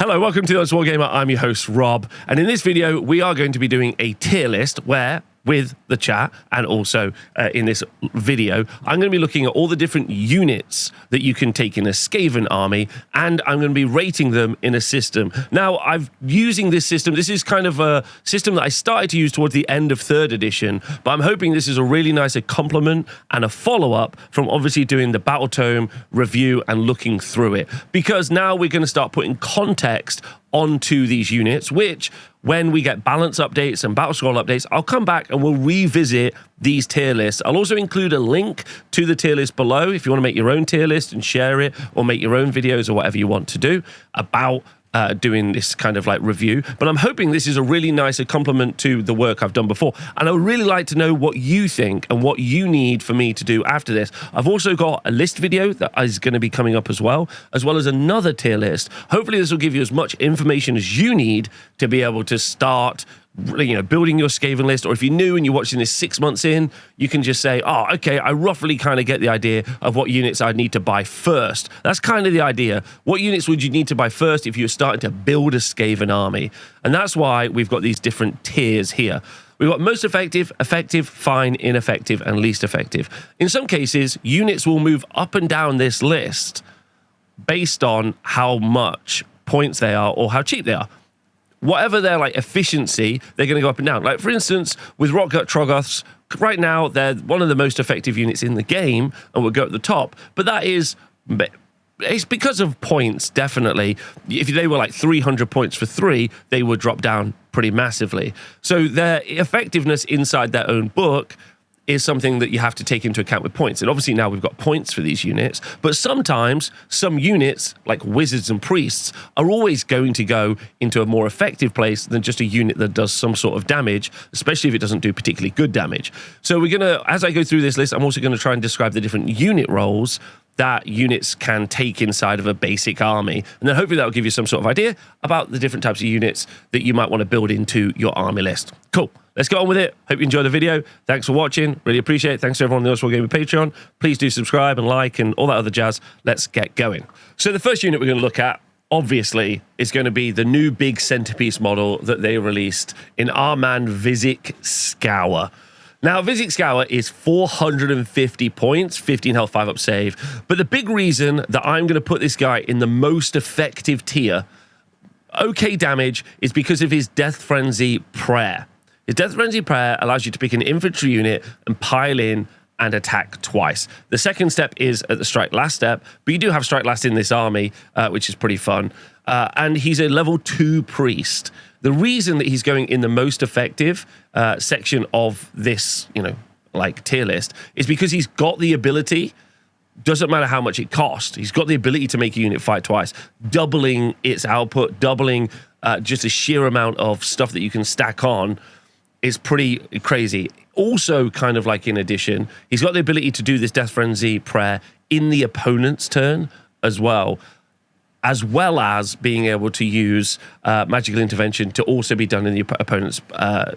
Hello, welcome to This Wargamer. I'm your host, Rob, and in this video, we are going to be doing a tier list where, with the chat, and also in this video, I'm going to be looking at all the different units that you can take in a Skaven army, and I'm going to be rating them in a system. Now, I'm using this system. This is kind of a system that I started to use towards the end of 3rd edition, but I'm hoping this is a really nice complement and a follow-up from obviously doing the Battle Tome review and looking through it, because now we're going to start putting context onto these units, which when we get balance updates and battle scroll updates, I'll come back and we'll revisit these tier lists. I'll also include a link to the tier list below if you want to make your own tier list and share it, or make your own videos or whatever you want to do about doing this kind of like review. But I'm hoping this is a really nice complement to the work I've done before. And I would really like to know what you think and what you need for me to do after this. I've also got a list video that is going to be coming up as well as another tier list. Hopefully this will give you as much information as you need to be able to start, you know, building your Skaven list. Or if you're new and you're watching this 6 months in, you can just say, oh, okay, I roughly kind of get the idea of what units I need to buy first. That's kind of the idea. What units would you need to buy first if you're starting to build a Skaven army? And that's why we've got these different tiers here. We've got most effective, effective, fine, ineffective, and least effective. In some cases, units will move up and down this list based on how much points they are or how cheap they are. Whatever their like efficiency, they're going to go up and down. Like for instance, with Rotgut Troggoths, right now they're one of the most effective units in the game, and will go at the top. But that is, it's because of points, definitely. If they were like 300 points for 3, they would drop down pretty massively. So their effectiveness inside their own book is something that you have to take into account with points. And obviously now we've got points for these units, but sometimes some units, like wizards and priests, are always going to go into a more effective place than just a unit that does some sort of damage, especially if it doesn't do particularly good damage. So we're gonna, as I go through this list, I'm also gonna try and describe the different unit roles that units can take inside of a basic army. And then hopefully that'll give you some sort of idea about the different types of units that you might want to build into your army list. Cool. Let's get on with it. Hope you enjoyed the video. Thanks for watching. Really appreciate it. Thanks to everyone on the This Wargamer Patreon. Please do subscribe and like and all that other jazz. Let's get going. So the first unit we're going to look at, obviously, is going to be the new big centerpiece model that they released in our man Vizzik Skour. Now, Vizzik Skour is 450 points, 15 health, 5 up save. But the big reason that I'm going to put this guy in the most effective tier, okay damage, is because of his Death Frenzy Prayer. His Death Frenzy Prayer allows you to pick an infantry unit and pile in and attack twice. The second step is at the Strike Last step, but you do have Strike Last in this army, which is pretty fun. And he's a level 2 priest. The reason that he's going in the most effective section of this, you know, like tier list, is because he's got the ability, doesn't matter how much it costs, he's got the ability to make a unit fight twice, doubling its output, doubling just a sheer amount of stuff that you can stack on is pretty crazy. Also, kind of like in addition, he's got the ability to do this Death Frenzy Prayer in the opponent's turn as well as being able to use Magical Intervention to also be done in the opponent's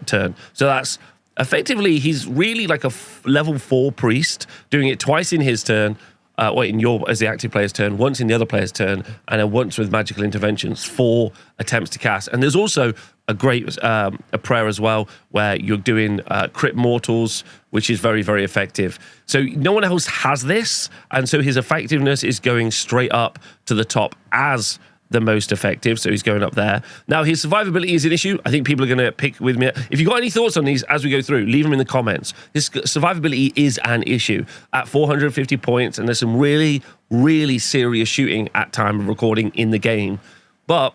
turn. So that's effectively, he's really like a level 4 priest, doing it twice in his turn, in your, as the active player's turn, once in the other player's turn, and then once with Magical Interventions, 4 attempts to cast. And there's also a great a prayer as well, where you're doing crit mortals, which is very, very effective. So no one else has this, and so his effectiveness is going straight up to the top as the most effective, so he's going up there. Now, his survivability is an issue. I think people are going to pick with me. If you've got any thoughts on these as we go through, leave them in the comments. His survivability is an issue at 450 points, and there's some really, really serious shooting at time of recording in the game. But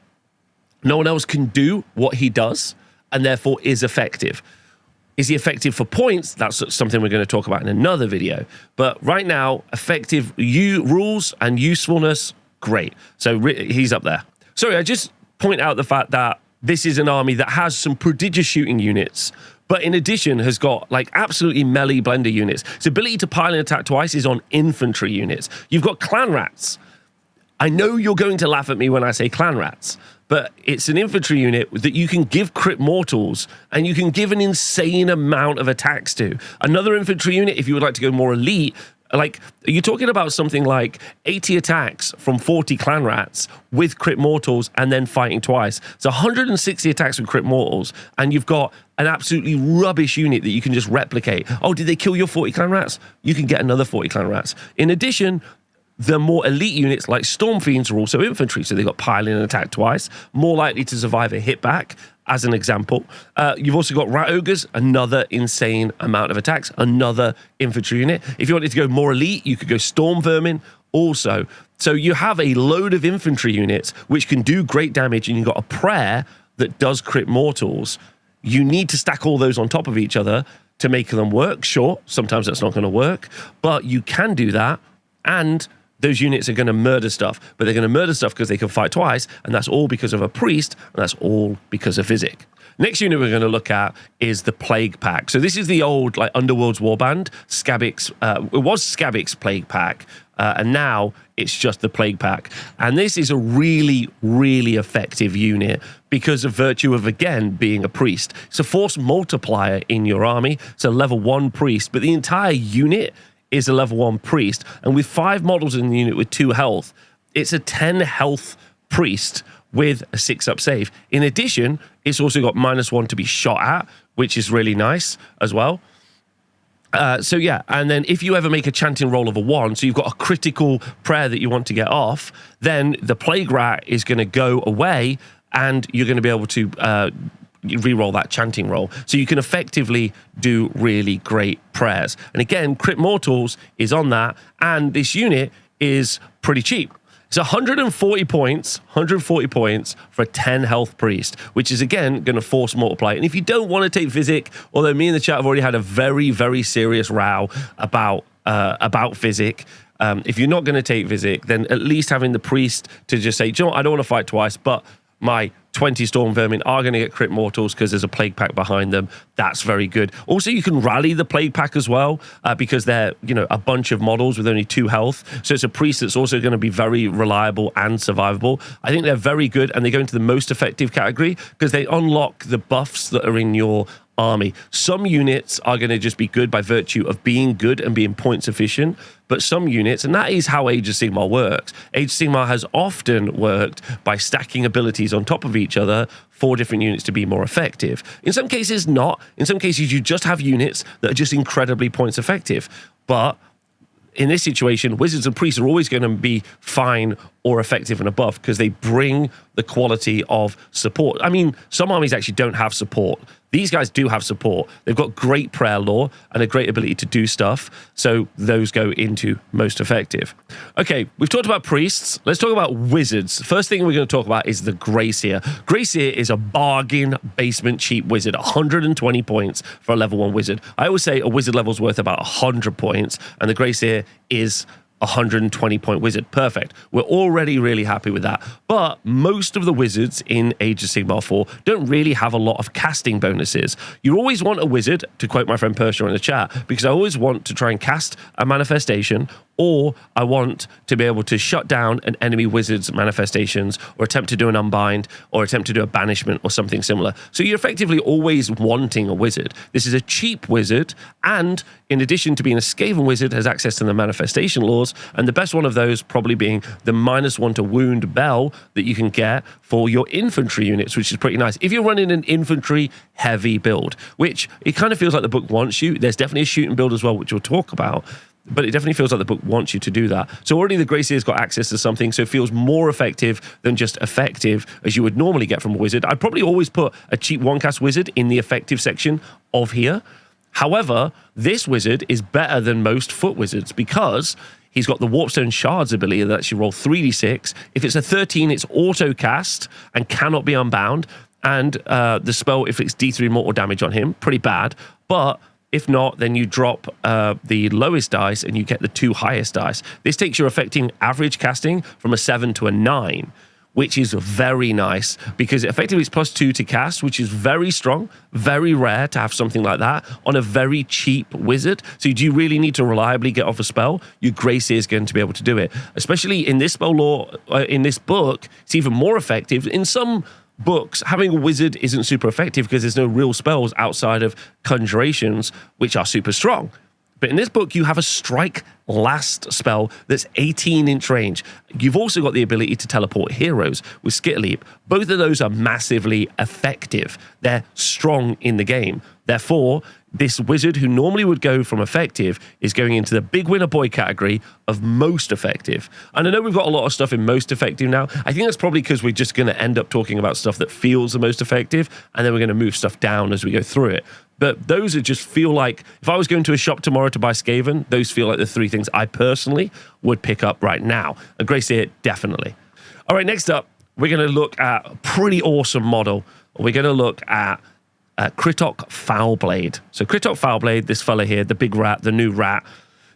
no one else can do what he does, and therefore is effective. Is he effective for points? That's something we're going to talk about in another video. But right now, effective rules and usefulness, great. So he's up there. Sorry, I just point out the fact that this is an army that has some prodigious shooting units, but in addition has got like absolutely melee blender units. Its ability to pile and attack twice is on infantry units. You've got Clanrats. I know you're going to laugh at me when I say Clanrats, but it's an infantry unit that you can give crit mortals and you can give an insane amount of attacks to. Another infantry unit, if you would like to go more elite, Like, you're talking about something like 80 attacks from 40 Clanrats with crit mortals and then fighting twice. So 160 attacks with crit mortals, and you've got an absolutely rubbish unit that you can just replicate. Oh, did they kill your 40 Clanrats? You can get another 40 Clanrats. In addition, the more elite units like Storm Fiends are also infantry, so they've got piling and attack twice, more likely to survive a hit back, as an example. You've also got Rat Ogres, another insane amount of attacks, another infantry unit. If you wanted to go more elite, you could go Stormvermin also. So you have a load of infantry units which can do great damage, and you've got a prayer that does crit mortals. You need to stack all those on top of each other to make them work. Sure, sometimes that's not going to work, but you can do that, and those units are going to murder stuff, but they're going to murder stuff because they can fight twice, and that's all because of a priest, and that's all because of Vizzik. Next unit we're going to look at is the Plaguepack. So this is the old like Underworld's Warband, Skabbik's. It was Skabbik's Plaguepack, and now it's just the Plaguepack. And this is a really, really effective unit because of virtue of, again, being a priest. It's a force multiplier in your army. It's a level 1 priest, but the entire unit is a level 1 priest, and with 5 models in the unit with 2 health, it's a 10 health priest with a 6-up save. In addition, it's also got -1 to be shot at, which is really nice as well. So yeah, and then if you ever make a chanting roll of a 1, so you've got a critical prayer that you want to get off, then the Plague Rat is going to go away, and you're going to be able to re-roll that chanting roll. So you can effectively do really great prayers. And again, crit mortals is on that, and this unit is pretty cheap. It's 140 points for a 10 health priest, which is again going to force multiply. And if you don't want to take Vizzik, although me and the chat have already had a very, very serious row about Vizzik, if you're not going to take Vizzik, then at least having the priest to just say, do you know what, I don't want to fight twice, but my 20 Stormvermin are going to get crit mortals because there's a Plaguepack behind them. That's very good. Also, you can rally the Plaguepack as well because they're, you know, a bunch of models with only 2 health. So it's a priest that's also going to be very reliable and survivable. I think they're very good, and they go into the most effective category because they unlock the buffs that are in your army. Some units are going to just be good by virtue of being good and being points efficient, but some units, and that is how Age of Sigmar works. Age of Sigmar has often worked by stacking abilities on top of each other for different units to be more effective. In some cases, not. In some cases, you just have units that are just incredibly points effective. But in this situation, wizards and priests are always going to be fine or effective and above because they bring the quality of support. I mean, some armies actually don't have support. These guys do have support. They've got great prayer lore and a great ability to do stuff, so those go into most effective. Okay, we've talked about priests. Let's talk about wizards. First thing we're going to talk about is the Greyseer. Greyseer is a bargain basement cheap wizard, 120 points for a level 1 wizard. I always say a wizard level is worth about 100 points, and the Greyseer is 120 point wizard. Perfect. We're already really happy with that. But most of the wizards in Age of Sigmar 4 don't really have a lot of casting bonuses. You always want a wizard, to quote my friend Persia in the chat, because I always want to try and cast a manifestation, or I want to be able to shut down an enemy wizard's manifestations, or attempt to do an unbind, or attempt to do a banishment, or something similar. So you're effectively always wanting a wizard. This is a cheap wizard, and in addition to being a Skaven wizard, has access to the manifestation laws, and the best one of those probably being the -1 to wound bell that you can get for your infantry units, which is pretty nice. If you're running an infantry heavy build, which it kind of feels like the book wants you, there's definitely a shooting build as well, which we'll talk about, but it definitely feels like the book wants you to do that. So already the Greyseer's got access to something, so it feels more effective than just effective as you would normally get from a wizard. I'd probably always put a cheap 1-cast wizard in the effective section of here. However, this wizard is better than most foot wizards because he's got the Warpstone Shards ability that lets you roll 3d6. If it's a 13, it's auto-cast and cannot be unbound. And the spell, if it's D3 mortal damage on him, pretty bad. But if not, then you drop the lowest dice and you get the 2 highest dice. This takes your affecting average casting from a 7 to a 9, which is very nice because effectively it's +2 to cast, which is very strong, very rare to have something like that on a very cheap wizard. So do you really need to reliably get off a spell? Your Greyseer is going to be able to do it. Especially in this spell lore, in this book, it's even more effective. In some books, having a wizard isn't super effective because there's no real spells outside of conjurations, which are super strong. But in this book, you have a strike last spell that's 18-inch range. You've also got the ability to teleport heroes with Skitter Leap. Both of those are massively effective. They're strong in the game. Therefore, this wizard who normally would go from effective is going into the big winner boy category of most effective. And I know we've got a lot of stuff in most effective now. I think that's probably because we're just going to end up talking about stuff that feels the most effective, and then we're going to move stuff down as we go through it. But those are just feel like, if I was going to a shop tomorrow to buy Skaven, those feel like the three things I personally would pick up right now. And Greyseer, definitely. All right, next up, we're going to look at a pretty awesome model. We're going to look at Krittok Foulblade. So Krittok Foulblade, this fella here, the big rat, the new rat,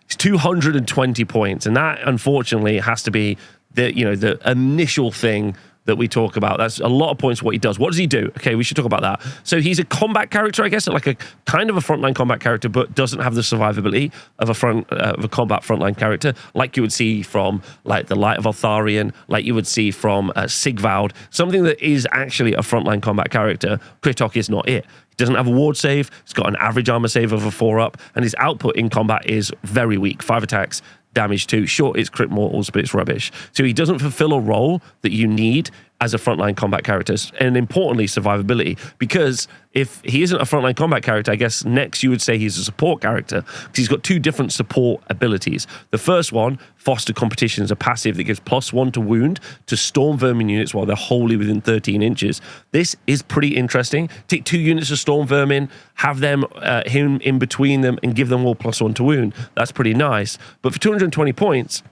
is 220 points. And that, unfortunately, has to be the initial thing that we talk about. That's a lot of points for what he does. What does he do? Okay, we should talk about that. So he's a combat character, I guess, like a kind of a frontline combat character, but doesn't have the survivability of a combat frontline character, like you would see from like the Light of Altharion, like you would see from Sigvald, something that is actually a frontline combat character. Krittok is not it. He doesn't have a ward save. He's got an average armor save of a 4-up, and his output in combat is very weak. 5 attacks, damage 2. Sure, it's crit mortals, but it's rubbish. So he doesn't fulfill a role that you need as a frontline combat character, and importantly, survivability. Because if he isn't a frontline combat character, I guess next you would say he's a support character, because he's got 2 different support abilities. The first one, Foster Competition, is a passive that gives +1 to wound to Stormvermin units while they're wholly within 13 inches. This is pretty interesting. Take 2 units of Stormvermin, have them him in between them, and give them all +1 to wound. That's pretty nice. But for 220 points,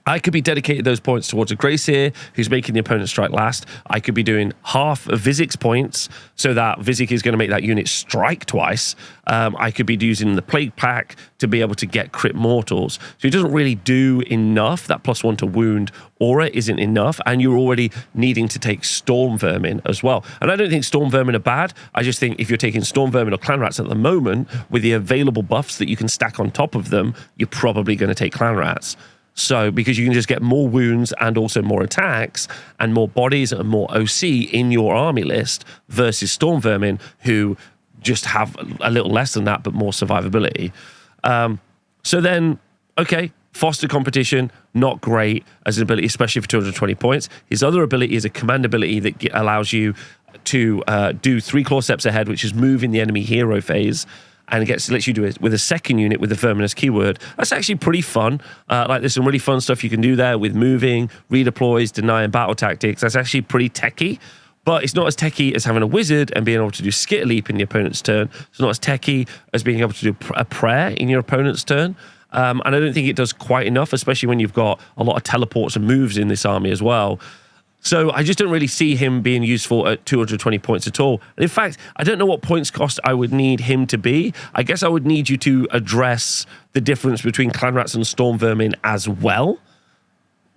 I could be dedicating those points towards a Greyseer who's making the opponent strike last. I could be doing half of Vizzik's points so that Vizzik is going to make that unit strike twice. I could be using the Plaguepack to be able to get crit mortals. So he doesn't really do enough. That +1 to wound aura isn't enough, and you're already needing to take Stormvermin as well. And I don't think Stormvermin are bad. I just think if you're taking Stormvermin or Clanrats at the moment, with the available buffs that you can stack on top of them, you're probably going to take Clanrats. So, because you can just get more wounds and also more attacks and more bodies and more OC in your army list versus Stormvermin, who just have a little less than that, but more survivability. So then, okay, Foster Competition, not great as an ability, especially for 220 points. His other ability is a command ability that allows you to do 3 claw steps ahead, which is move in the enemy hero phase, and lets you do it with a second unit with the Verminous keyword. That's actually pretty fun. Like, there's some really fun stuff you can do there with moving, redeploys, denying battle tactics. That's actually pretty techie, but it's not as techie as having a wizard and being able to do Skitter Leap in the opponent's turn. It's not as techie as being able to do a prayer in your opponent's turn. And I don't think it does quite enough, especially when you've got a lot of teleports and moves in this army as well. So I just don't really see him being useful at 220 points at all. And in fact, I don't know what points cost I would need him to be. I guess I would need you to address the difference between Clanrats and Stormvermin as well,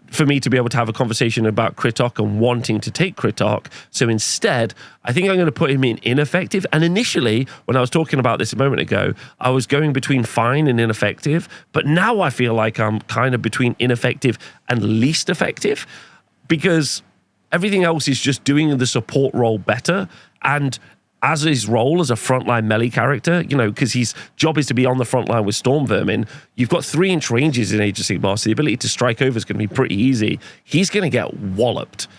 for me to be able to have a conversation about Krittok and wanting to take Krittok. So instead, I think I'm going to put him in ineffective. And initially, when I was talking about this a moment ago, I was going between fine and ineffective. But now I feel like I'm kind of between ineffective and least effective, because everything else is just doing the support role better. And as his role as a frontline melee character, because his job is to be on the front line with Stormvermin, you've got 3-inch ranges in Age of Sigmar, so the ability to strike over is going to be pretty easy. He's going to get walloped,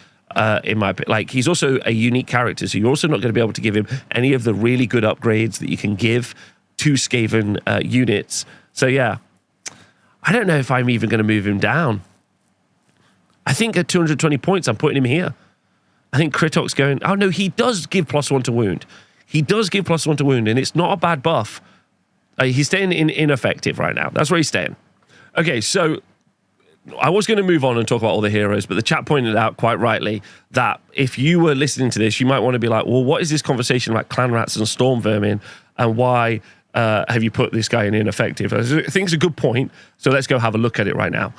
in my opinion. Like, he's also a unique character, so you're also not going to be able to give him any of the really good upgrades that you can give to Skaven units. So yeah, I don't know if I'm even going to move him down. I think at 220 points, I'm putting him here. I think Krittok's going, oh no, he does give +1 to wound. He does give +1 to wound, and it's not a bad buff. He's staying in ineffective right now. That's where he's staying. Okay, so I was going to move on and talk about all the heroes, but the chat pointed out quite rightly that if you were listening to this, you might want to be like, well, what is this conversation about Clanrats and Stormvermin, and why have you put this guy in ineffective? I think it's a good point, so let's go have a look at it right now.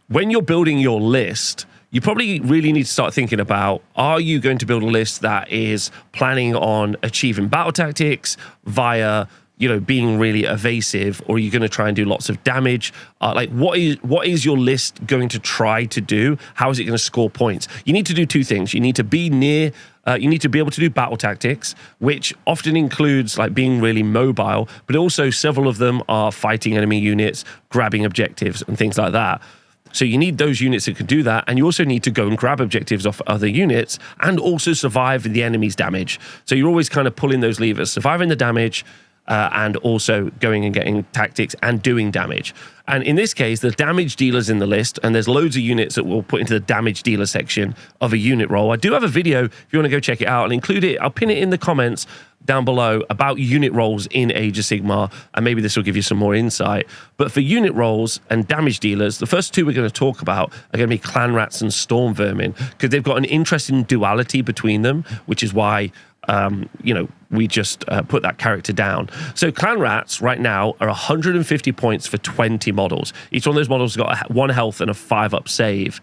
When you're building your list, you probably really need to start thinking about, are you going to build a list that is planning on achieving battle tactics via being really evasive, or are you going to try and do lots of damage? Like, what is your list going to try to do? How is it going to score points? You need to do two things. You need to be near. You need to be able to do battle tactics, which often includes like being really mobile, but also several of them are fighting enemy units, grabbing objectives, and things like that. So you need those units that can do that, and you also need to go and grab objectives off other units and also survive the enemy's damage. So you're always kind of pulling those levers, surviving the damage, and also going and getting tactics and doing damage. And in this case, the damage dealer's in the list, and there's loads of units that we'll put into the damage dealer section of a unit roll. I do have a video, if you want to go check it out, I'll include it. I'll pin it in the comments down below about unit rolls in Age of Sigmar, and maybe this will give you some more insight. But for unit rolls and damage dealers, the first two we're going to talk about are going to be Clanrats and Stormvermin, because they've got an interesting duality between them, which is why we just put that character down. So Clanrats right now are 150 points for 20 models. Each one of those models has got 1 health and a 5-up save.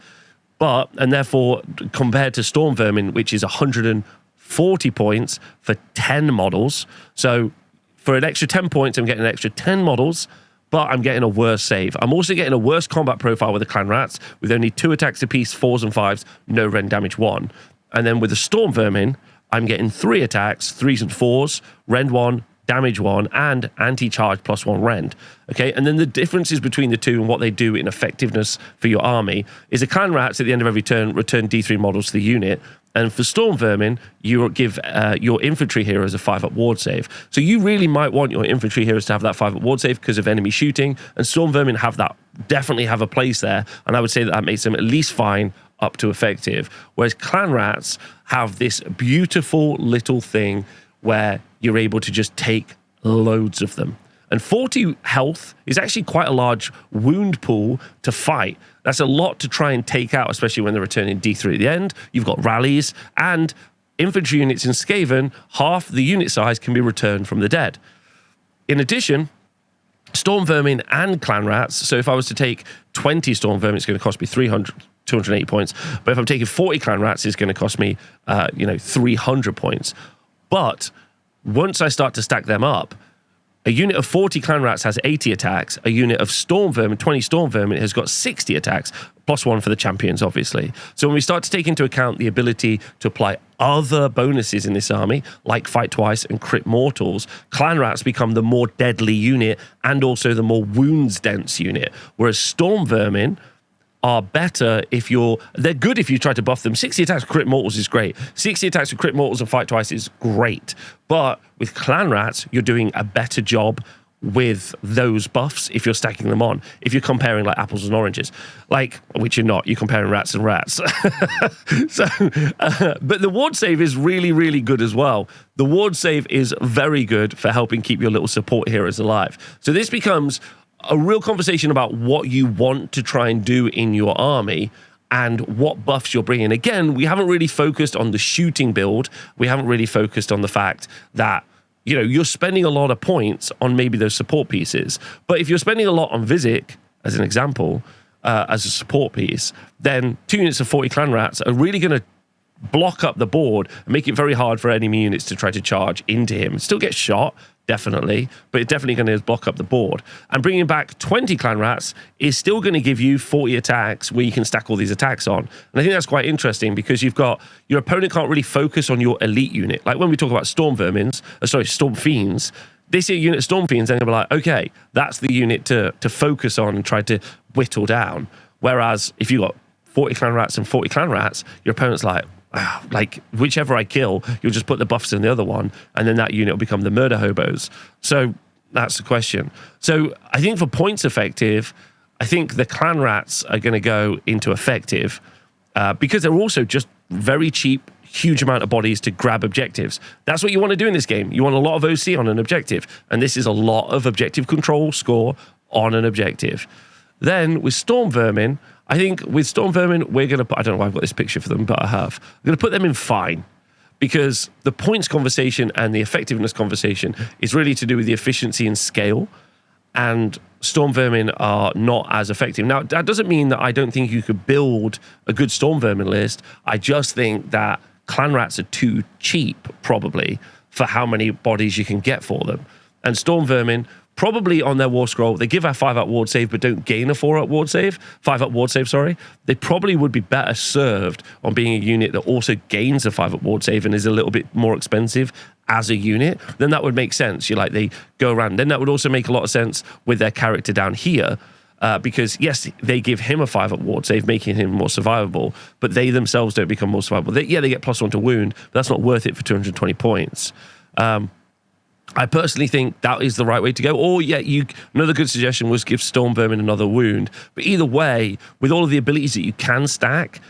And therefore, compared to Stormvermin, which is 140 points for 10 models. So for an extra 10 points, I'm getting an extra 10 models, but I'm getting a worse save. I'm also getting a worse combat profile with the Clanrats, with only 2 attacks apiece, 4s and 5s, no rend damage 1. And then with the Stormvermin, I'm getting 3 attacks, 3s and 4s, rend 1, damage 1, and anti-charge +1 rend. Okay, and then the differences between the two and what they do in effectiveness for your army is the Clanrats at the end of every turn return D3 models to the unit, and for Stormvermin, you give your infantry heroes a 5-up ward save. So you really might want your infantry heroes to have that 5-up ward save because of enemy shooting, and Stormvermin definitely have a place there, and I would say that makes them at least fine up to effective. Whereas Clanrats have this beautiful little thing where you're able to just take loads of them. And 40 health is actually quite a large wound pool to fight. That's a lot to try and take out, especially when they're returning D3 at the end. You've got rallies, and infantry units in Skaven, half the unit size can be returned from the dead. In addition, Stormvermin and Clanrats, so if I was to take 20 Stormvermin, it's going to cost me 280 points. But if I'm taking 40 Clanrats, it's going to cost me, 300 points. But once I start to stack them up, a unit of 40 Clanrats has 80 attacks. A unit of Stormvermin, 20 Stormvermin, has got 60 attacks, +1 for the champions, obviously. So when we start to take into account the ability to apply other bonuses in this army, like Fight Twice and Crit Mortals, Clanrats become the more deadly unit and also the more wounds-dense unit. Whereas Stormvermin are better they're good if you try to buff them. 60 attacks with Crit Mortals is great. 60 attacks with Crit Mortals and Fight Twice is great. But with Clanrats, you're doing a better job with those buffs if you're stacking them on. If you're comparing like apples and oranges, which you're not, you're comparing rats and rats. But the ward save is really, really good as well. The ward save is very good for helping keep your little support heroes alive. So this becomes a real conversation about what you want to try and do in your army and what buffs you're bringing. Again, we haven't really focused on the shooting build. We haven't really focused on the fact that, you're spending a lot of points on maybe those support pieces. But if you're spending a lot on Vizzik, as an example, as a support piece, then 2 units of 40 Clanrats are really going to block up the board and make it very hard for enemy units to try to charge into him. Still get shot, definitely, but it's definitely going to block up the board. And bringing back 20 Clanrats is still going to give you 40 attacks where you can stack all these attacks on. And I think that's quite interesting because your opponent can't really focus on your elite unit. Like when we talk about Storm Fiends, they see a unit of Storm Fiends and they'll be like, okay, that's the unit to focus on and try to whittle down. Whereas if you got 40 Clanrats and 40 Clanrats, your opponent's like, whichever I kill, you'll just put the buffs in the other one, and then that unit will become the murder hobos. So that's the question. So I think for points effective, I think the Clanrats are going to go into effective because they're also just very cheap, huge amount of bodies to grab objectives. That's what you want to do in this game. You want a lot of OC on an objective, and this is a lot of objective control score on an objective. Then with Stormvermin, I think with Stormvermin, we're going to put, I don't know why I've got this picture for them, but I have. I'm going to put them in fine because the points conversation and the effectiveness conversation is really to do with the efficiency and scale, and Stormvermin are not as effective. Now, that doesn't mean that I don't think you could build a good Stormvermin list. I just think that Clanrats are too cheap, probably, for how many bodies you can get for them. and Stormvermin, probably on their war scroll, they give a 5-up ward save, but don't gain a 4-up ward save. 5-up ward save, sorry. They probably would be better served on being a unit that also gains a 5-up ward save and is a little bit more expensive as a unit. Then that would make sense. You like, they go around. Then that would also make a lot of sense with their character down here. Because, yes, they give him a 5-up ward save, making him more survivable, but they themselves don't become more survivable. They get +1 to wound, but that's not worth it for 220 points. I personally think that is the right way to go. Or, another good suggestion was give Stormvermin another wound. But either way, with all of the abilities that you can stack,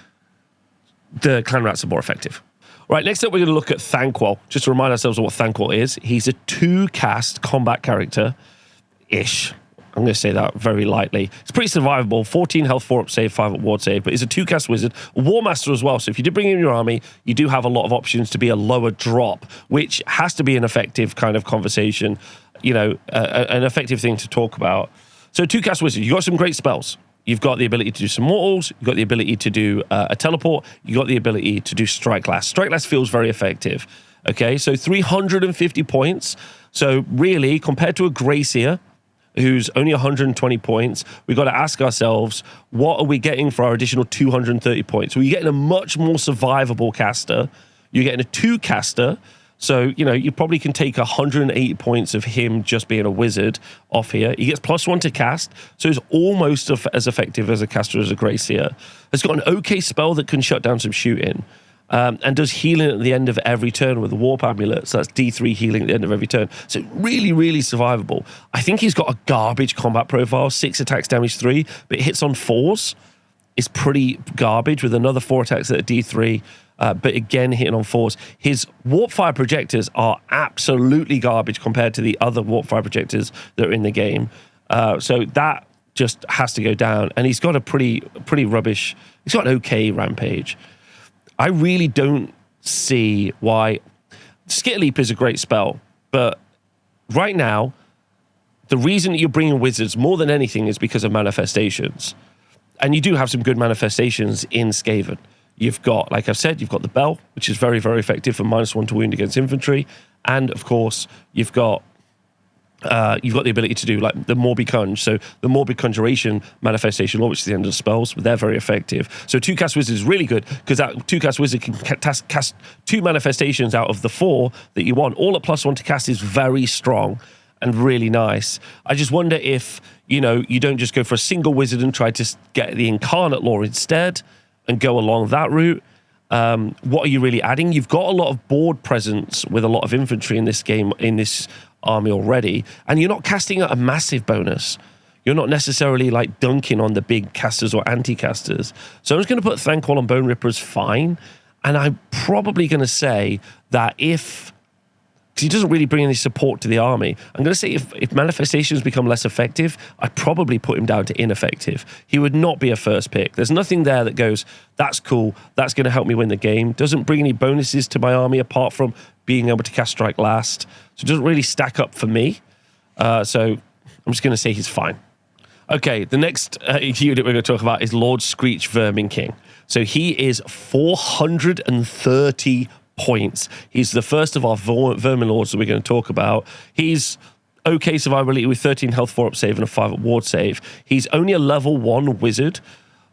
the Clanrats are more effective. Right, next up we're going to look at Thanquol. Just to remind ourselves of what Thanquol is. He's a 2-cast combat character-ish. I'm going to say that very lightly. It's pretty survivable. 14 health, 4-up save, 5-up ward save, but he's a 2-cast wizard, a Warmaster as well. So if you did bring him in your army, you do have a lot of options to be a lower drop, which has to be an effective kind of conversation, an effective thing to talk about. So 2-cast wizard, you've got some great spells. You've got the ability to do some mortals, you've got the ability to do a teleport, you've got the ability to do strike last. Strike last feels very effective. Okay, so 350 points. So really, compared to a Greyseer, who's only 120 points, we've got to ask ourselves, what are we getting for our additional 230 points? So you're getting a much more survivable caster. You're getting a 2-caster. So, you probably can take 180 points of him just being a wizard off here. He gets +1 to cast, so he's almost as effective as a caster as a Greyseer. Has got an okay spell that can shut down some shooting. And does healing at the end of every turn with the Warp Amulet. So that's D3 healing at the end of every turn. So really, really survivable. I think he's got a garbage combat profile. 6 attacks, damage 3, but it hits on 4s. It's pretty garbage with another 4 attacks at a D3. But again, hitting on 4s. His Warpfire projectors are absolutely garbage compared to the other Warpfire projectors that are in the game. So that just has to go down. And he's got a pretty rubbish, he's got an okay rampage. I really don't see why... Skit Leap is a great spell, but right now, the reason that you're bringing wizards more than anything is because of manifestations. And you do have some good manifestations in Skaven. You've got, like I've said, you've got the Bell, which is very, very effective for -1 to wound against infantry. And, of course, you've got the ability to do like the Morbid Conj. So the Morbid Conjuration manifestation law, which is the end of the spells, but they're very effective. So 2-cast wizard is really good because that 2-cast wizard can cast 2 manifestations out of the 4 that you want. All at +1 to cast is very strong and really nice. I just wonder if, you don't just go for a single wizard and try to get the Incarnate Law instead and go along that route. What are you really adding? You've got a lot of board presence with a lot of infantry in this game, in this army already, and you're not casting at a massive bonus. You're not necessarily like dunking on the big casters or anti-casters. So I'm just going to put Thanquol on Bone Ripper as fine, and I'm probably going to say that because he doesn't really bring any support to the army, I'm going to say if manifestations become less effective, I'd probably put him down to ineffective. He would not be a first pick. There's nothing there that goes, that's cool, that's going to help me win the game. Doesn't bring any bonuses to my army apart from being able to cast Strike Last. So it doesn't really stack up for me. So I'm just going to say he's fine. Okay, the next unit we're going to talk about is Lord Skreech Verminking. So he is 430 points. He's the first of our Verminlords that we're going to talk about. He's okay survivability with 13 health, 4-up save, and a 5-up ward save. He's only a level 1 wizard.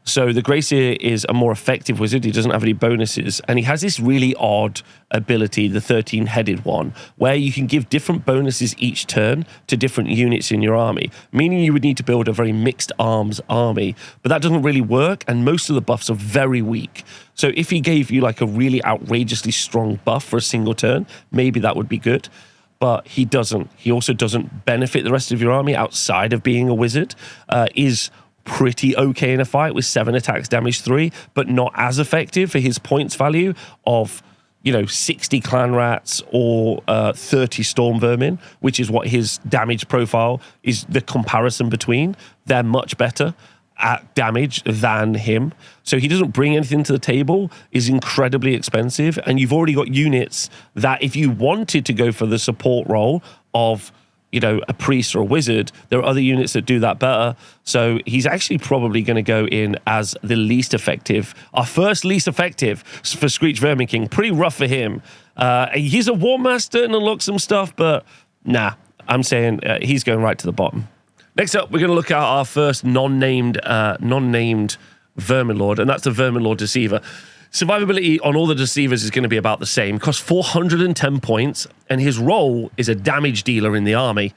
So the Greyseer is a more effective wizard. He doesn't have any bonuses. And he has this really odd ability, the 13-headed one, where you can give different bonuses each turn to different units in your army, meaning you would need to build a very mixed arms army. But that doesn't really work, and most of the buffs are very weak. So if he gave you like a really outrageously strong buff for a single turn, maybe that would be good. But he doesn't. He also doesn't benefit the rest of your army outside of being a wizard. Is pretty okay in a fight with 7 attacks, damage 3, but not as effective for his points value of, 60 Clanrats or 30 Stormvermin, which is what his damage profile is the comparison between. They're much better at damage than him. So he doesn't bring anything to the table, is incredibly expensive, and you've already got units that if you wanted to go for the support role of a priest or a wizard, there are other units that do that better. So he's actually probably going to go in as the least effective. Our first least effective for Skreech Verminking. Pretty rough for him. He's a War Master and unlocks some stuff, but nah. I'm saying he's going right to the bottom. Next up, we're going to look at our first non-named Verminlord, and that's the Verminlord Deceiver. Survivability on all the Deceivers is going to be about the same. Costs 410 points, and his role is a damage dealer in the army.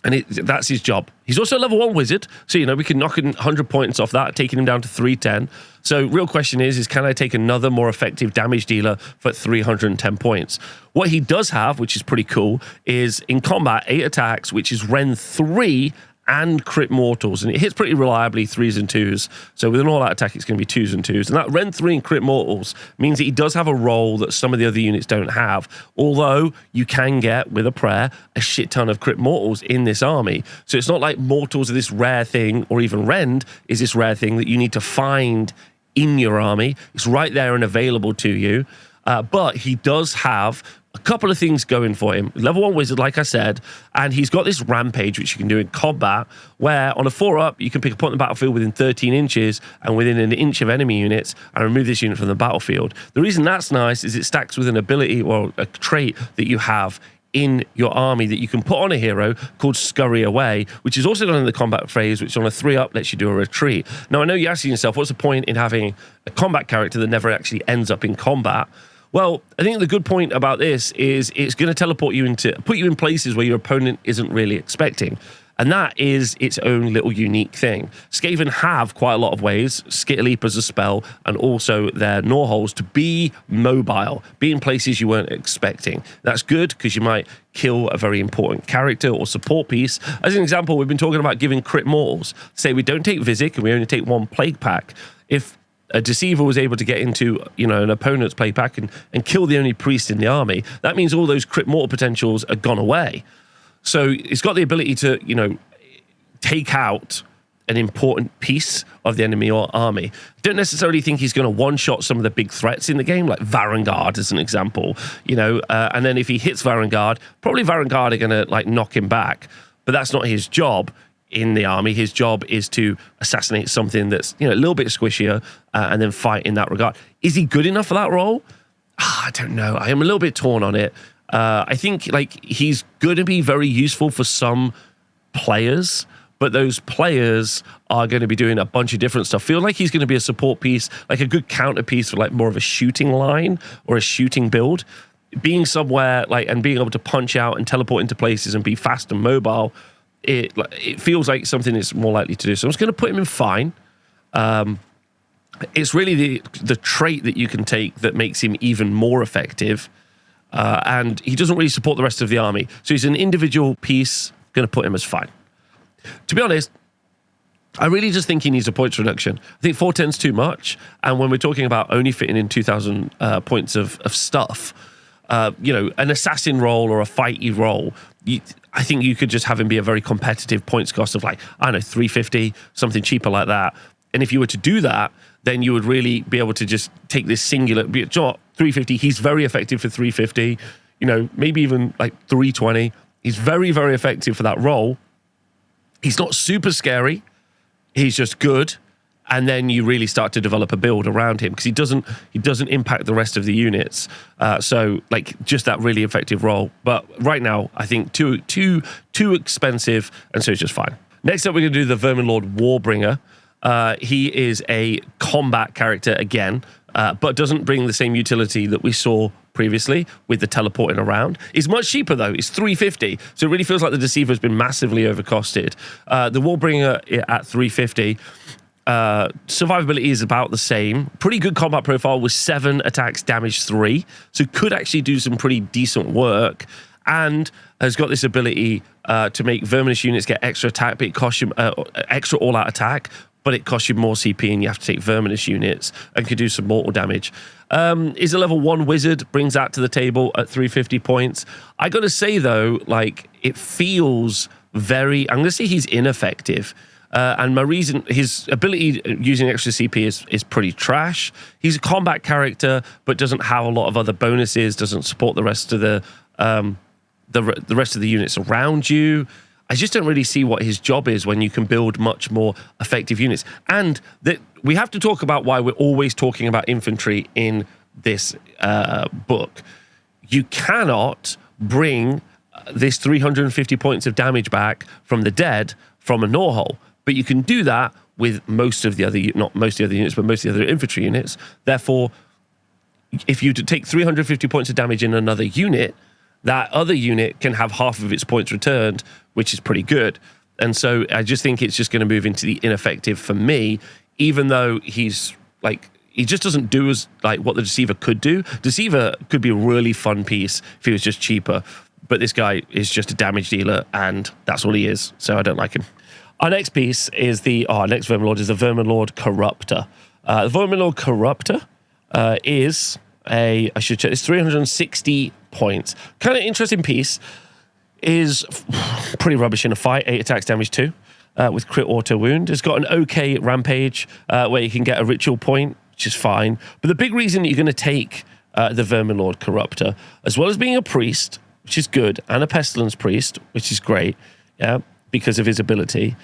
And that's his job. He's also a level 1 wizard, so, we can knock 100 points off that, taking him down to 310. So real question is can I take another more effective damage dealer for 310 points? What he does have, which is pretty cool, is in combat, 8 attacks, which is Ren 3 and crit mortals, and it hits pretty reliably 3s and 2s. So with an all-out attack, it's going to be 2s and 2s. And that Ren 3 and crit mortals means that he does have a role that some of the other units don't have. Although you can get, with a prayer, a shit ton of crit mortals in this army. So it's not like mortals are this rare thing, or even rend is this rare thing that you need to find in your army. It's right there and available to you. But he does have a couple of things going for him. Level 1 wizard, like I said, and he's got this rampage, which you can do in combat, where on a 4-up, you can pick a point on the battlefield within 13 inches and within an inch of enemy units and remove this unit from the battlefield. The reason that's nice is it stacks with an ability or a trait that you have in your army that you can put on a hero called Scurry Away, which is also done in the combat phase, which on a 3-up lets you do a retreat. Now, I know you're asking yourself, what's the point in having a combat character that never actually ends up in combat? Well, I think the good point about this is it's going to teleport you put you in places where your opponent isn't really expecting. And that is its own little unique thing. Skaven have quite a lot of ways, Skitterleap as a spell, and also their gnaw holes to be mobile, be in places you weren't expecting. That's good because you might kill a very important character or support piece. As an example, we've been talking about giving crit mortals. Say we don't take Vizzik and we only take 1 Plaguepack. If a Deceiver was able to get into, an opponent's Plaguepack and kill the only priest in the army, that means all those crit mortal potentials are gone away. So it's got the ability to, take out an important piece of the enemy or army. Don't necessarily think he's going to one-shot some of the big threats in the game, like Varangard as an example, and then if he hits Varangard, probably Varangard are going to knock him back, but that's not his job in the army. His job is to assassinate something that's a little bit squishier and then fight in that regard. Is he good enough for that role? I don't know. I am a little bit torn on it. I think he's going to be very useful for some players, but those players are going to be doing a bunch of different stuff. Feel like he's going to be a support piece, like a good counter piece for more of a shooting line or a shooting build. Being somewhere and being able to punch out and teleport into places and be fast and mobile, it feels like something it's more likely to do. So I'm just going to put him in fine. It's really the trait that you can take that makes him even more effective. And he doesn't really support the rest of the army. So he's an individual piece. Going to put him as fine. To be honest, I really just think he needs a points reduction. I think 410's too much. And when we're talking about only fitting in 2,000 points of stuff, an assassin role or a fighty role, I think you could just have him be a very competitive points cost of 350, something cheaper like that. And if you were to do that, then you would really be able to just take this singular, 350, he's very effective for 350, maybe even 320. He's very, very effective for that role. He's not super scary. He's just good. And then you really start to develop a build around him because he doesn't impact the rest of the units. So just that really effective role. But right now, I think too expensive, and so it's just fine. Next up, we're going to do the Verminlord Warbringer. He is a combat character again, but doesn't bring the same utility that we saw previously with the teleporting around. It's much cheaper though. It's 350. So it really feels like the Deceiver has been massively overcosted. The Warbringer at 350. Survivability is about the same. Pretty good combat profile with 7 attacks, damage 3. So could actually do some pretty decent work. And has got this ability to make Verminous units get extra attack, but it costs you extra all-out attack, but it costs you more CP and you have to take Verminous units and can do some mortal damage. Is a level 1 wizard, brings that to the table at 350 points. I got to say though, it feels very, I'm going to say he's ineffective. And my reason, his ability using extra CP is pretty trash. He's a combat character, but doesn't have a lot of other bonuses, doesn't support the rest of the rest of the units around you. I just don't really see what his job is when you can build much more effective units. And we have to talk about why we're always talking about infantry in this book. You cannot bring this 350 points of damage back from the dead from a gnaw hole. But you can do that with most of the other, not most of the other units, but most of the other infantry units. Therefore, if you take 350 points of damage in another unit, that other unit can have half of its points returned, which is pretty good. And so I just think it's just going to move into the ineffective for me, even though he's like, he just doesn't do as like what the Deceiver could do. Deceiver could be a really fun piece if he was just cheaper, but this guy is just a damage dealer, and that's all he is. So I don't like him. Our next piece is our next Verminlord is the Verminlord Corruptor. The Verminlord Corruptor is I should check this, 360 points. Kind of interesting piece. Is pretty rubbish in a fight. 8 attacks, damage 2 with crit auto wound. It's got an okay rampage where you can get a ritual point, which is fine. But the big reason you're going to take the Verminlord Corruptor, as well as being a priest, which is good, and a pestilence priest, which is great, yeah, because of his ability,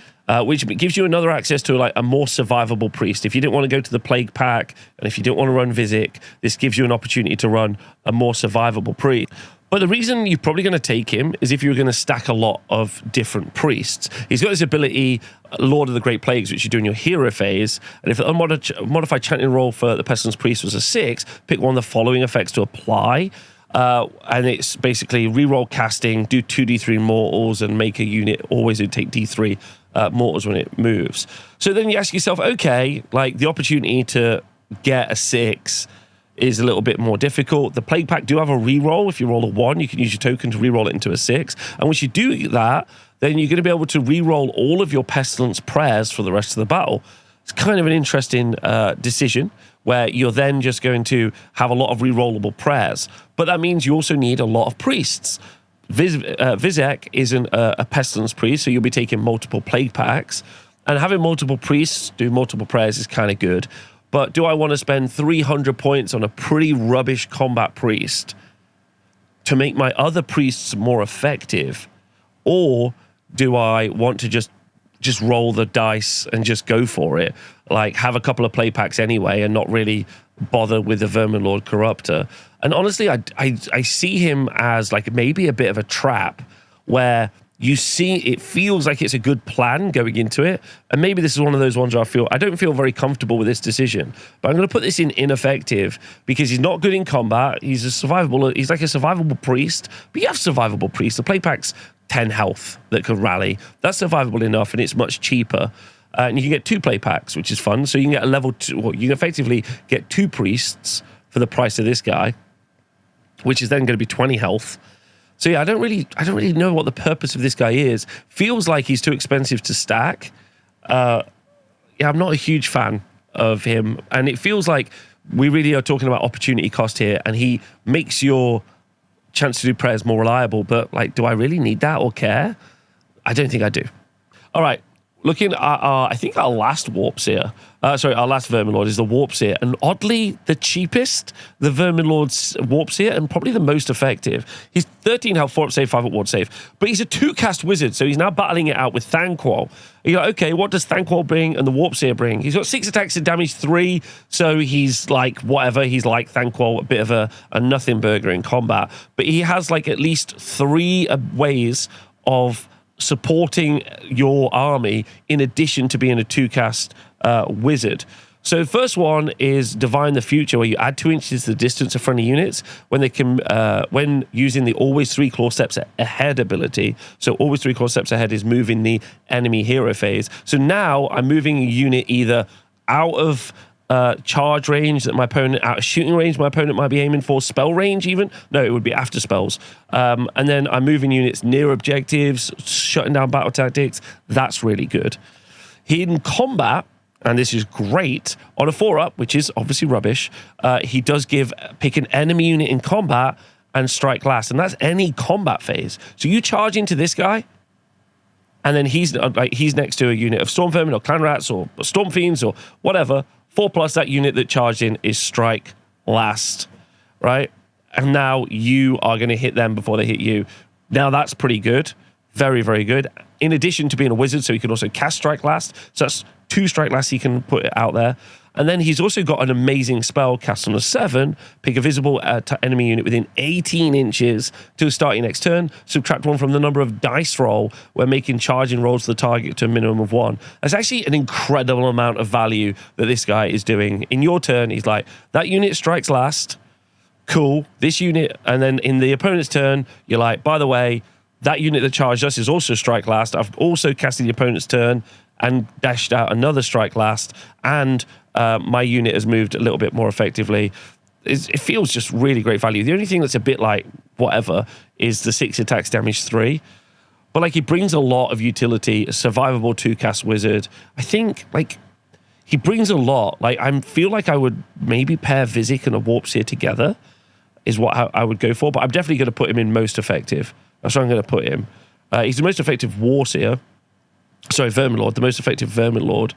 which gives you another access to like a more survivable priest. If you didn't want to go to the Plaguepack, and if you didn't want to run Vizzik, this gives you an opportunity to run a more survivable priest. But the reason you're probably going to take him is if you're going to stack a lot of different priests. He's got this ability, Lord of the Great Plagues, which you do in your hero phase. And if the modified chanting roll for the Pestilence Priest was a 6, pick one of the following effects to apply. And it's basically reroll casting, do 2d3 mortals, and make a unit always take d3 mortals when it moves. So then you ask yourself, okay, like the opportunity to get a 6 is a little bit more difficult. The Plaguepack do have a reroll. If you roll a 1, you can use your token to reroll it into a 6. And once you do that, then you're going to be able to reroll all of your Pestilence prayers for the rest of the battle. It's kind of an interesting decision where you're then just going to have a lot of rerollable prayers. But that means you also need a lot of priests. Vizzik isn't a Pestilence priest, so you'll be taking multiple Plaguepacks. And having multiple priests do multiple prayers is kind of good. But do I want to spend 300 points on a pretty rubbish combat priest to make my other priests more effective? Or do I want to just roll the dice and just go for it? Like, have a couple of play packs anyway and not really bother with the Verminlord Corruptor. And honestly, I see him as like maybe a bit of a trap where you see it feels like it's a good plan going into it, and maybe this is one of those ones where I don't feel very comfortable with this decision, but I'm going to put this in ineffective because he's not good in combat. He's like a survivable priest, but you have survivable priests. The Plaguepack's 10 health that could rally. That's survivable enough, and it's much cheaper. And you can get 2 Plaguepacks, which is fun. So you can get a level 2. Well, you can effectively get 2 priests for the price of this guy, which is then going to be 20 health. So yeah, I don't really know what the purpose of this guy is. Feels like he's too expensive to stack. Yeah, I'm not a huge fan of him, and it feels like we really are talking about opportunity cost here, and he makes your chance to do prayers more reliable. But like, do I really need that or care? I don't think I do. All right. Looking at I think our last Warpseer, our last Verminlord is the Warpseer, and oddly the cheapest, the Verminlord's Warpseer, and probably the most effective. He's 13 health, 4 up save, 5 up ward save, but he's a 2-cast wizard, so he's now battling it out with Thanquol. You're like, okay, what does Thanquol bring and the Warpseer bring? He's got 6 attacks and damage 3, so he's like whatever. He's like Thanquol, a bit of a nothing burger in combat, but he has like at least 3 ways of supporting your army in addition to being a 2-cast wizard. So the first one is Divine the Future, where you add 2 inches to the distance of friendly units when they can when using the always 3 claw steps ahead ability. So always 3 claw steps ahead is moving the enemy hero phase. So now I'm moving a unit either out of charge range that my opponent, out of shooting range my opponent might be aiming for, spell range even. No, it would be after spells. And then I'm moving units near objectives, shutting down battle tactics. That's really good. In combat, and this is great, on a 4-up, which is obviously rubbish, he does pick an enemy unit in combat and strike last, and that's any combat phase. So you charge into this guy, and then he's next to a unit of Stormvermin or Clanrats or Stormfiends or whatever. 4+ that unit that charged in is strike last, right? And now you are going to hit them before they hit you. Now that's pretty good. Very, very good. In addition to being a wizard, so he can also cast strike last. So that's 2 strike last he can put it out there. And then he's also got an amazing spell cast on a 7. Pick a visible enemy unit within 18 inches to start your next turn. Subtract 1 from the number of dice roll when making charging rolls to the target to a minimum of 1. That's actually an incredible amount of value that this guy is doing. In your turn, he's like, that unit strikes last. Cool. This unit, and then in the opponent's turn, you're like, by the way, that unit that charged us is also strike last. I've also casted the opponent's turn and dashed out another strike last, and my unit has moved a little bit more effectively. It feels just really great value. The only thing that's a bit like whatever is the 6 attacks, damage 3. But like, he brings a lot of utility, a survivable 2-cast wizard. I think like he brings a lot. Like, I feel like I would maybe pair Vizzik and a Warpseer together is what I would go for. But I'm definitely going to put him in most effective. That's where I'm going to put him. He's the most effective Warseer. Sorry, Verminlord, the most effective Verminlord.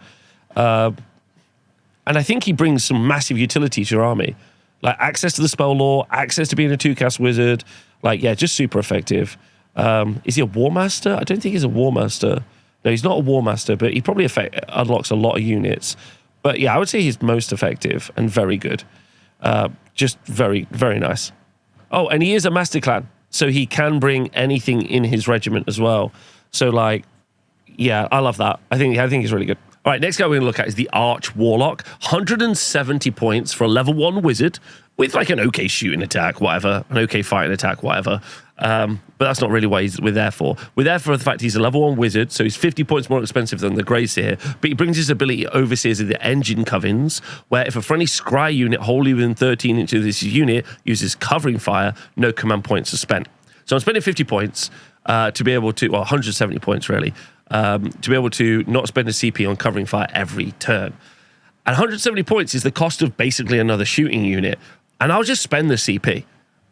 And I think he brings some massive utility to your army. Like, access to the spell lore, access to being a 2-cast wizard. Like, yeah, just super effective. Is he a Warmaster? I don't think he's a Warmaster. No, he's not a Warmaster, but he probably unlocks a lot of units. But yeah, I would say he's most effective and very good. Just very, very nice. Oh, and he is a Master Clan, so he can bring anything in his regiment as well. So, like, yeah, I love that. I think he's really good. All right, next guy we're going to look at is the Arch-Warlock. 170 points for a level 1 wizard with like an okay shooting attack, whatever, an okay fighting attack, whatever. But that's not really what we're there for. We're there for the fact he's a level 1 wizard, so he's 50 points more expensive than the Greyseer, but he brings his ability Overseers of the Engine Covens, where if a friendly scry unit wholly within 13 inches of this unit uses covering fire, no command points are spent. So I'm spending 50 points to be able to, well, 170 points really, to be able to not spend a CP on covering fire every turn. And 170 points is the cost of basically another shooting unit. And I'll just spend the CP,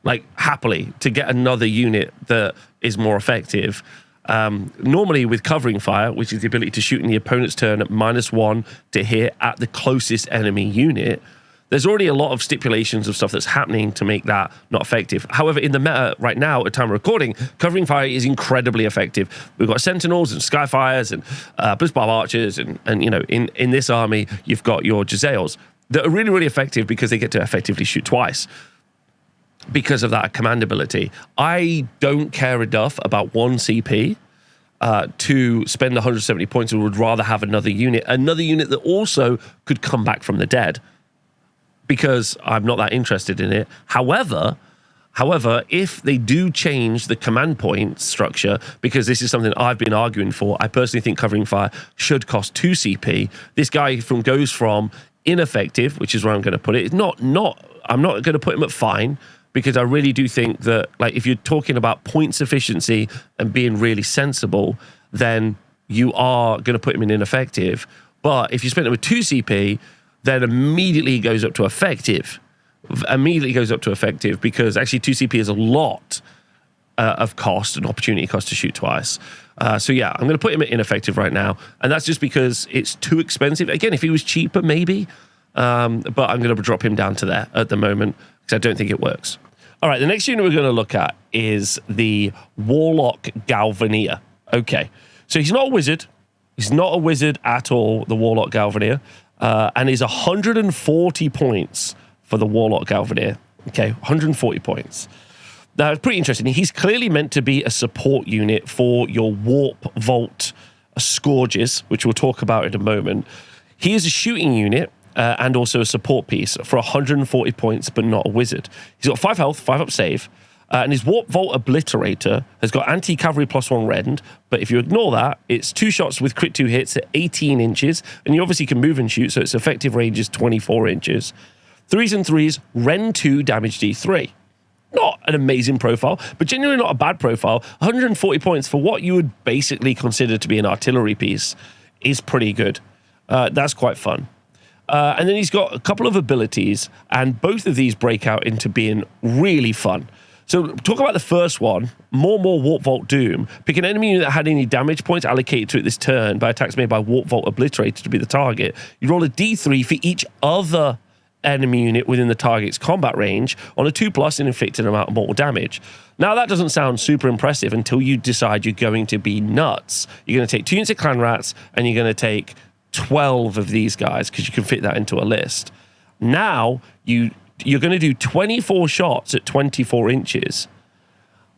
like, happily, to get another unit that is more effective. Normally with covering fire, which is the ability to shoot in the opponent's turn at -1 to hit at the closest enemy unit, there's already a lot of stipulations of stuff that's happening to make that not effective. However, in the meta right now, at time of recording, covering fire is incredibly effective. We've got Sentinels and Skyfires and Blitzbarb Archers, and you know, in this army, you've got your Jezzails that are really, really effective because they get to effectively shoot twice because of that command ability. I don't care enough about 1 CP to spend 170 points, and would rather have another unit that also could come back from the dead, because I'm not that interested in it. However, if they do change the command point structure, because this is something I've been arguing for, I personally think covering fire should cost 2 CP. This guy goes from ineffective, which is where I'm going to put it. I'm not going to put him at fine, because I really do think that, like, if you're talking about points efficiency and being really sensible, then you are going to put him in ineffective. But if you spend it with 2 CP, then immediately goes up to effective. Because actually 2 CP is a lot of cost and opportunity cost to shoot twice. So yeah, I'm going to put him at ineffective right now, and that's just because it's too expensive. Again, if he was cheaper, maybe, but I'm going to drop him down to there at the moment because I don't think it works. All right, the next unit we're going to look at is the Warlock Galvaneer. Okay, so he's not a wizard. He's not a wizard at all, the Warlock Galvaneer, and he's 140 points for the Warlock Galvaneer. Okay, 140 points. Now, it's pretty interesting. He's clearly meant to be a support unit for your Warpvolt Scourgers, which we'll talk about in a moment. He is a shooting unit and also a support piece for 140 points, but not a wizard. He's got 5 health, 5 up save, and his Warpvolt Obliterator has got anti-cavalry +1 rend, but if you ignore that, it's 2 shots with crit 2 hits at 18 inches, and you obviously can move and shoot, so its effective range is 24 inches. 3s and 3s, rend 2, damage D3. Not an amazing profile, but genuinely not a bad profile. 140 points for what you would basically consider to be an artillery piece is pretty good. That's quite fun. And then he's got a couple of abilities, and both of these break out into being really fun. So talk about the first one, more Warpvolt Doom. Pick an enemy unit that had any damage points allocated to it this turn by attacks made by Warpvolt Obliterator to be the target. You roll a D3 for each other enemy unit within the target's combat range on a 2+ and inflict an amount of mortal damage. Now, that doesn't sound super impressive until you decide you're going to be nuts. You're going to take 2 units of Clanrats, and you're going to take 12 of these guys because you can fit that into a list. Now you're going to do 24 shots at 24 inches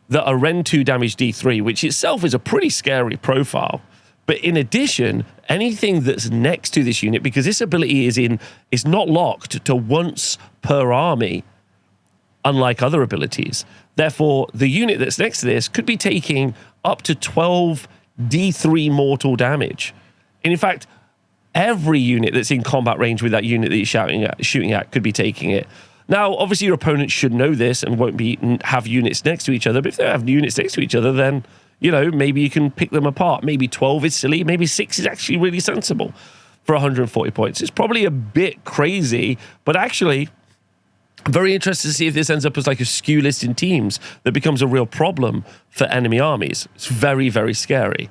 that are Rend 2 damage D3, which itself is a pretty scary profile. But in addition, anything that's next to this unit, because this ability is not locked to once per army, unlike other abilities. Therefore, the unit that's next to this could be taking up to 12 D3 mortal damage. And in fact, every unit that's in combat range with that unit that you're shooting at could be taking it. Now, obviously, your opponent should know this and won't have units next to each other. But if they have units next to each other, then, you know, maybe you can pick them apart. Maybe 12 is silly. Maybe 6 is actually really sensible for 140 points. It's probably a bit crazy, but actually, I'm very interested to see if this ends up as like a skew list in teams that becomes a real problem for enemy armies. It's very, very scary.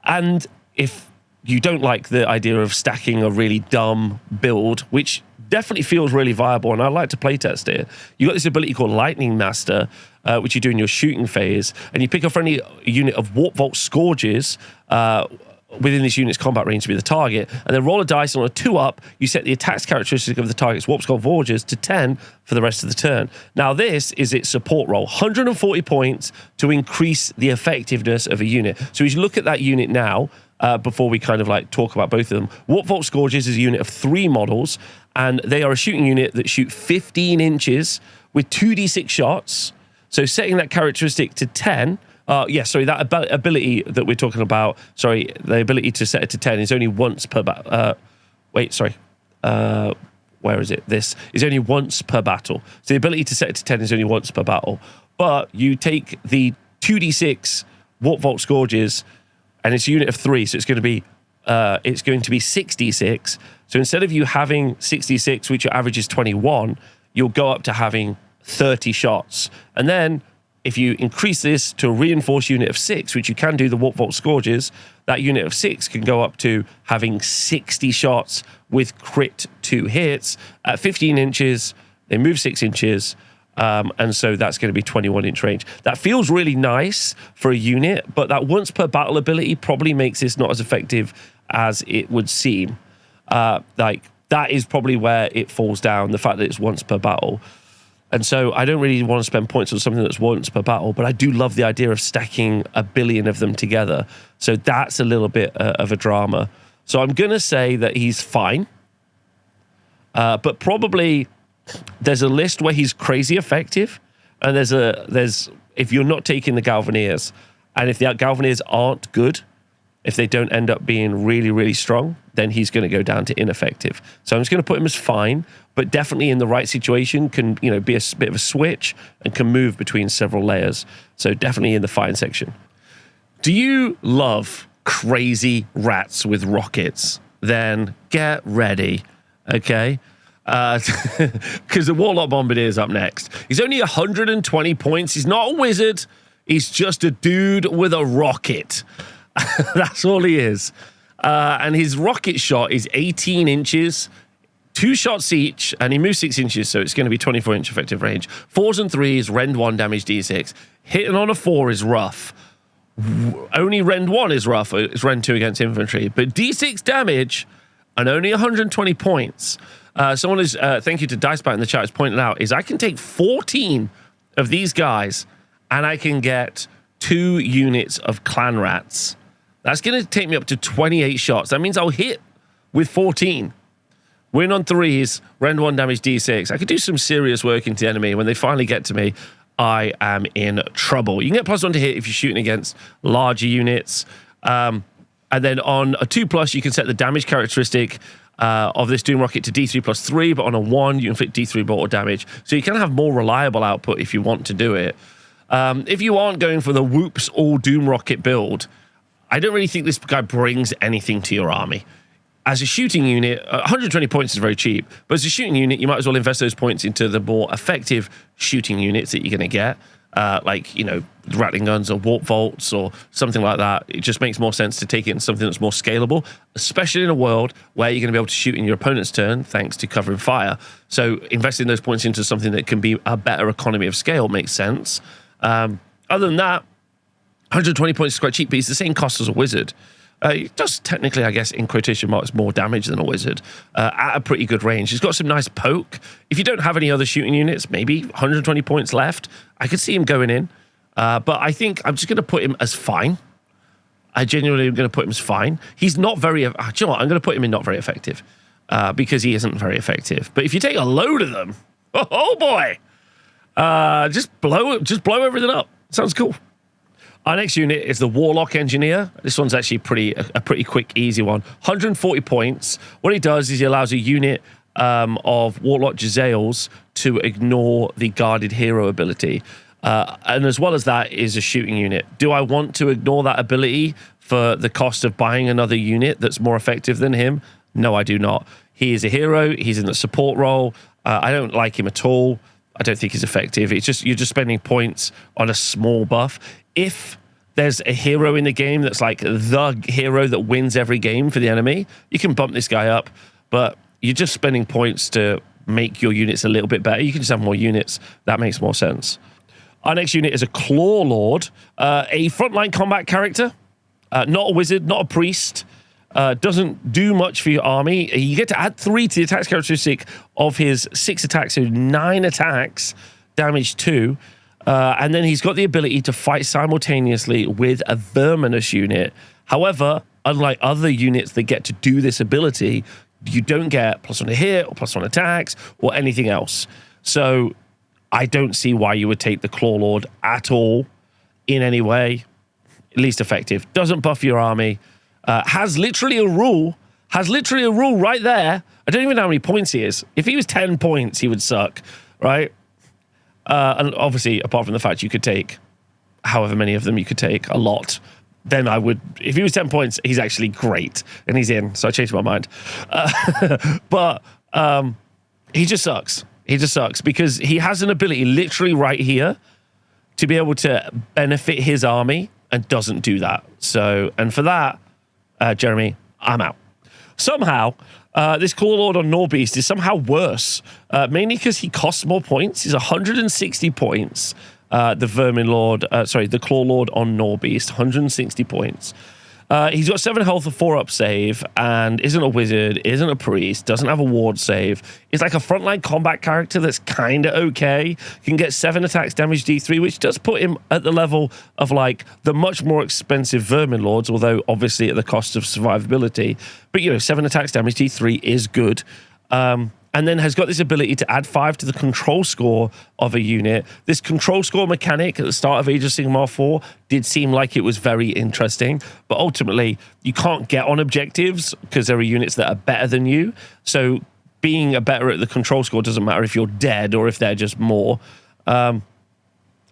And if you don't like the idea of stacking a really dumb build, which definitely feels really viable, and I like to playtest it, you got this ability called Lightning Master, which you do in your shooting phase, and you pick up any unit of Warpvolt Scourgers within this unit's combat range to be the target, and then roll a dice, and on a 2-up, you set the attacks characteristic of the target's Warp Skull Forgers to 10 for the rest of the turn. Now, this is its support roll, 140 points to increase the effectiveness of a unit. So as you look at that unit now, before we kind of like talk about both of them, Warpvolt Scourgers is a unit of 3 models, and they are a shooting unit that shoot 15 inches with 2d6 shots. So setting that characteristic to 10, that ability that we're talking about, the ability to set it to 10 is only once per battle. Where is it? This is only once per battle. So the ability to set it to 10 is only once per battle. But you take the 2d6 Warpvolt Scourgers, and it's a unit of 3, so it's going to be 6d6. So instead of you having 66, which your average is 21, you'll go up to having 30 shots. And then if you increase this to a reinforced unit of 6, which you can do the Warpvolt Scourgers, that unit of 6 can go up to having 60 shots with crit 2 hits at 15 inches. They move 6 inches. And so that's going to be 21-inch range. That feels really nice for a unit, but that once per battle ability probably makes this not as effective as it would seem. That is probably where it falls down, the fact that it's once per battle. And so I don't really want to spend points on something that's once per battle, but I do love the idea of stacking a billion of them together. So that's a little bit of a drama. So I'm going to say that he's fine, but probably there's a list where he's crazy effective, and there's if you're not taking the Galvaneers, and if the Galvaneers aren't good, if they don't end up being really, really strong, then he's going to go down to ineffective. So I'm just going to put him as fine, but definitely in the right situation can, you know, be a bit of a switch and can move between several layers. So definitely in the fine section. Do you love crazy rats with rockets? Then get ready, okay? Because the Warlock Bombardier is up next. He's only 120 points. He's not a wizard. He's just a dude with a rocket. That's all he is. And his rocket shot is 18 inches, 2 shots each, and he moves 6 inches, so it's going to be 24-inch effective range. 4s and 3s, Rend 1 damage D6. Hitting on a 4 is rough. Only Rend 1 is rough. It's Rend 2 against infantry. But D6 damage and only 120 points. Someone is, thank you to Dicebat in the chat, has pointed out, is I can take 14 of these guys and I can get 2 units of Clanrats. That's going to take me up to 28 shots. That means I'll hit with 14. Win on 3s, Rend 1 damage D6. I could do some serious work into the enemy. When they finally get to me, I am in trouble. You can get +1 to hit if you're shooting against larger units. And then on a 2+, you can set the damage characteristic of this Doom Rocket to D3 +3, but on a 1, you inflict D3 mortal damage. So you can have more reliable output if you want to do it. If you aren't going for the whoops all Doom Rocket build, I don't really think this guy brings anything to your army. As a shooting unit, 120 points is very cheap, but as a shooting unit, you might as well invest those points into the more effective shooting units that you're going to get, like, you know, Ratling guns or Warp Volts or something like that. It just makes more sense to take it in something that's more scalable, especially in a world where you're going to be able to shoot in your opponent's turn thanks to covering fire. So investing those points into something that can be a better economy of scale makes sense. Other than that, 120 points is quite cheap, but it's the same cost as a wizard. He does technically, I guess, in quotation marks, more damage than a wizard at a pretty good range. He's got some nice poke. If you don't have any other shooting units, maybe 120 points left, I could see him going in. But I think I'm just going to put him as fine. I genuinely am going to put him as fine. He's not very... Do you know what? I'm going to put him in not very effective because he isn't very effective. But if you take a load of them, oh boy, just blow everything up. Sounds cool. Our next unit is the Warlock Engineer. This one's actually a pretty quick, easy one. 140 points. What he does is he allows a unit of Warlock Jezzails to ignore the guarded hero ability. And as well as that is a shooting unit. Do I want to ignore that ability for the cost of buying another unit that's more effective than him? No, I do not. He is a hero. He's in the support role. I don't like him at all. I don't think he's effective. It's just you're just spending points on a small buff. If there's a hero in the game that's like the hero that wins every game for the enemy, you can bump this guy up, but you're just spending points to make your units a little bit better. You can just have more units. That makes more sense. Our next unit is a Clawlord, a frontline combat character, not a wizard, not a priest, doesn't do much for your army. You get to add 3 to the attacks characteristic of his 6 attacks, so 9 attacks, damage 2. And then he's got the ability to fight simultaneously with a Verminous unit. However, unlike other units that get to do this ability, you don't get +1 to hit or +1 attacks or anything else. So I don't see why you would take the Clawlord at all in any way. Least effective. Doesn't buff your army. Has literally a rule right there. I don't even know how many points he is. If he was 10 points, he would suck, right? And obviously, apart from the fact you could take however many of them you could take, a lot, then I would... If he was 10 points, he's actually great. And he's in, so I changed my mind. But he just sucks. He just sucks because he has an ability literally right here to be able to benefit his army and doesn't do that. So, and for that, Jeremy, I'm out. Somehow... this Clawlord on gnaw-beast is somehow worse, mainly because he costs more points. He's 160 points. The Clawlord on gnaw-beast, 160 points. He's got 7 health, a 4-up save, and isn't a wizard, isn't a priest, doesn't have a ward save. He's like a frontline combat character that's kind of okay. Can get 7 attacks, damage D3, which does put him at the level of like the much more expensive Verminlords, although obviously at the cost of survivability. But, you know, 7 attacks, damage D3 is good. And then has got this ability to add 5 to the control score of a unit. This control score mechanic at the start of Age of Sigmar 4 did seem like it was very interesting, but ultimately you can't get on objectives because there are units that are better than you. So being better at the control score doesn't matter if you're dead or if they're just more.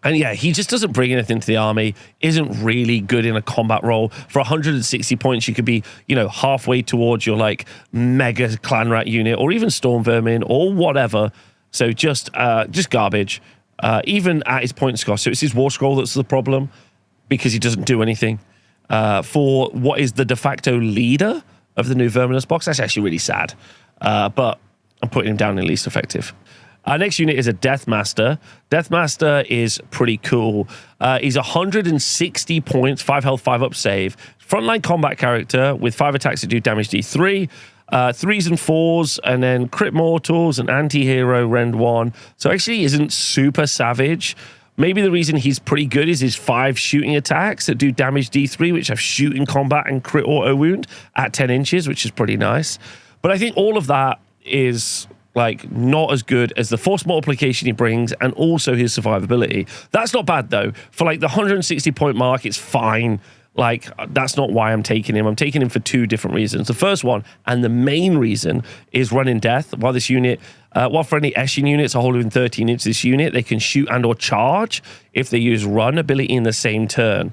And yeah, he just doesn't bring anything to the army, isn't really good in a combat role. For 160 points, you could be, you know, halfway towards your, like, mega Clanrat unit or even Stormvermin or whatever. So just garbage, even at his points cost. So it's his War Scroll that's the problem because he doesn't do anything. For what is the de facto leader of the new Verminous box, that's actually really sad. But I'm putting him down in least effective. Our next unit is a Deathmaster. Deathmaster is pretty cool. He's 160 points, 5 health, 5-up save. Frontline combat character with 5 attacks that do damage D3, 3s and 4s, and then crit mortals and anti-hero rend 1. So actually isn't super savage. Maybe the reason he's pretty good is his 5 shooting attacks that do damage D3, which have shooting combat and crit auto wound at 10 inches, which is pretty nice. But I think all of that is... like, not as good as the force multiplication he brings and also his survivability. That's not bad, though. For, like, the 160-point mark, it's fine. Like, that's not why I'm taking him. I'm taking him for 2 different reasons. The first one, and the main reason, is running death. While this unit, while friendly Eshin units are holding 13 into this unit, they can shoot and or charge if they use run ability in the same turn.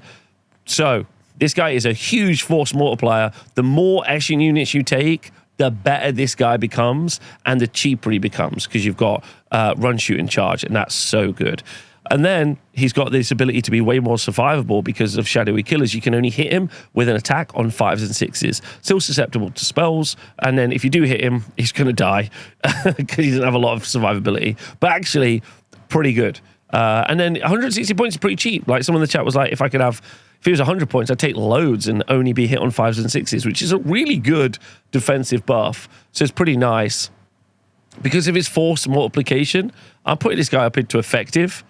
So, this guy is a huge force multiplier. The more Eshin units you take, the better this guy becomes and the cheaper he becomes because you've got run, shoot, and charge, and that's so good. And then he's got this ability to be way more survivable because of Shadowy Killers. You can only hit him with an attack on 5s and 6s. Still susceptible to spells, and then if you do hit him, he's going to die because he doesn't have a lot of survivability. But actually, pretty good. And then 160 points is pretty cheap. Like someone in the chat was like, if it was 100 points, I'd take loads and only be hit on 5s and 6s, which is a really good defensive buff. So it's pretty nice. Because of his force multiplication, I'm putting this guy up into effective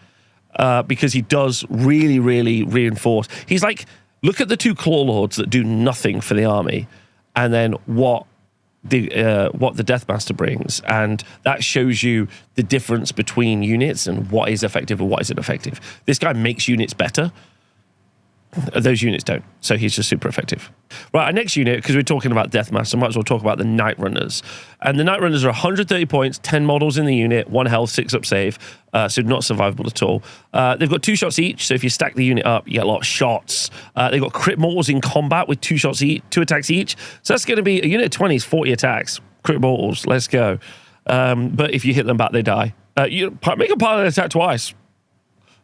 because he does really, really reinforce. He's like, look at the 2 Clawlords that do nothing for the army, and then what the Deathmaster brings, and that shows you the difference between units and what is effective and what isn't effective. This guy makes units better. Those units don't, so he's just super effective. Right, our next unit, because we're talking about Deathmaster, might as well talk about the Nightrunners. And the Nightrunners are 130 points, 10 models in the unit, 1 health, 6 up save, so not survivable at all. They've got 2 shots each, so if you stack the unit up, you get a lot of shots. They've got crit mortals in combat with 2 shots each, 2 attacks each. So that's going to be a unit of 20 is 40 attacks. Crit mortals, let's go. But if you hit them back, they die. You make a pilot attack twice.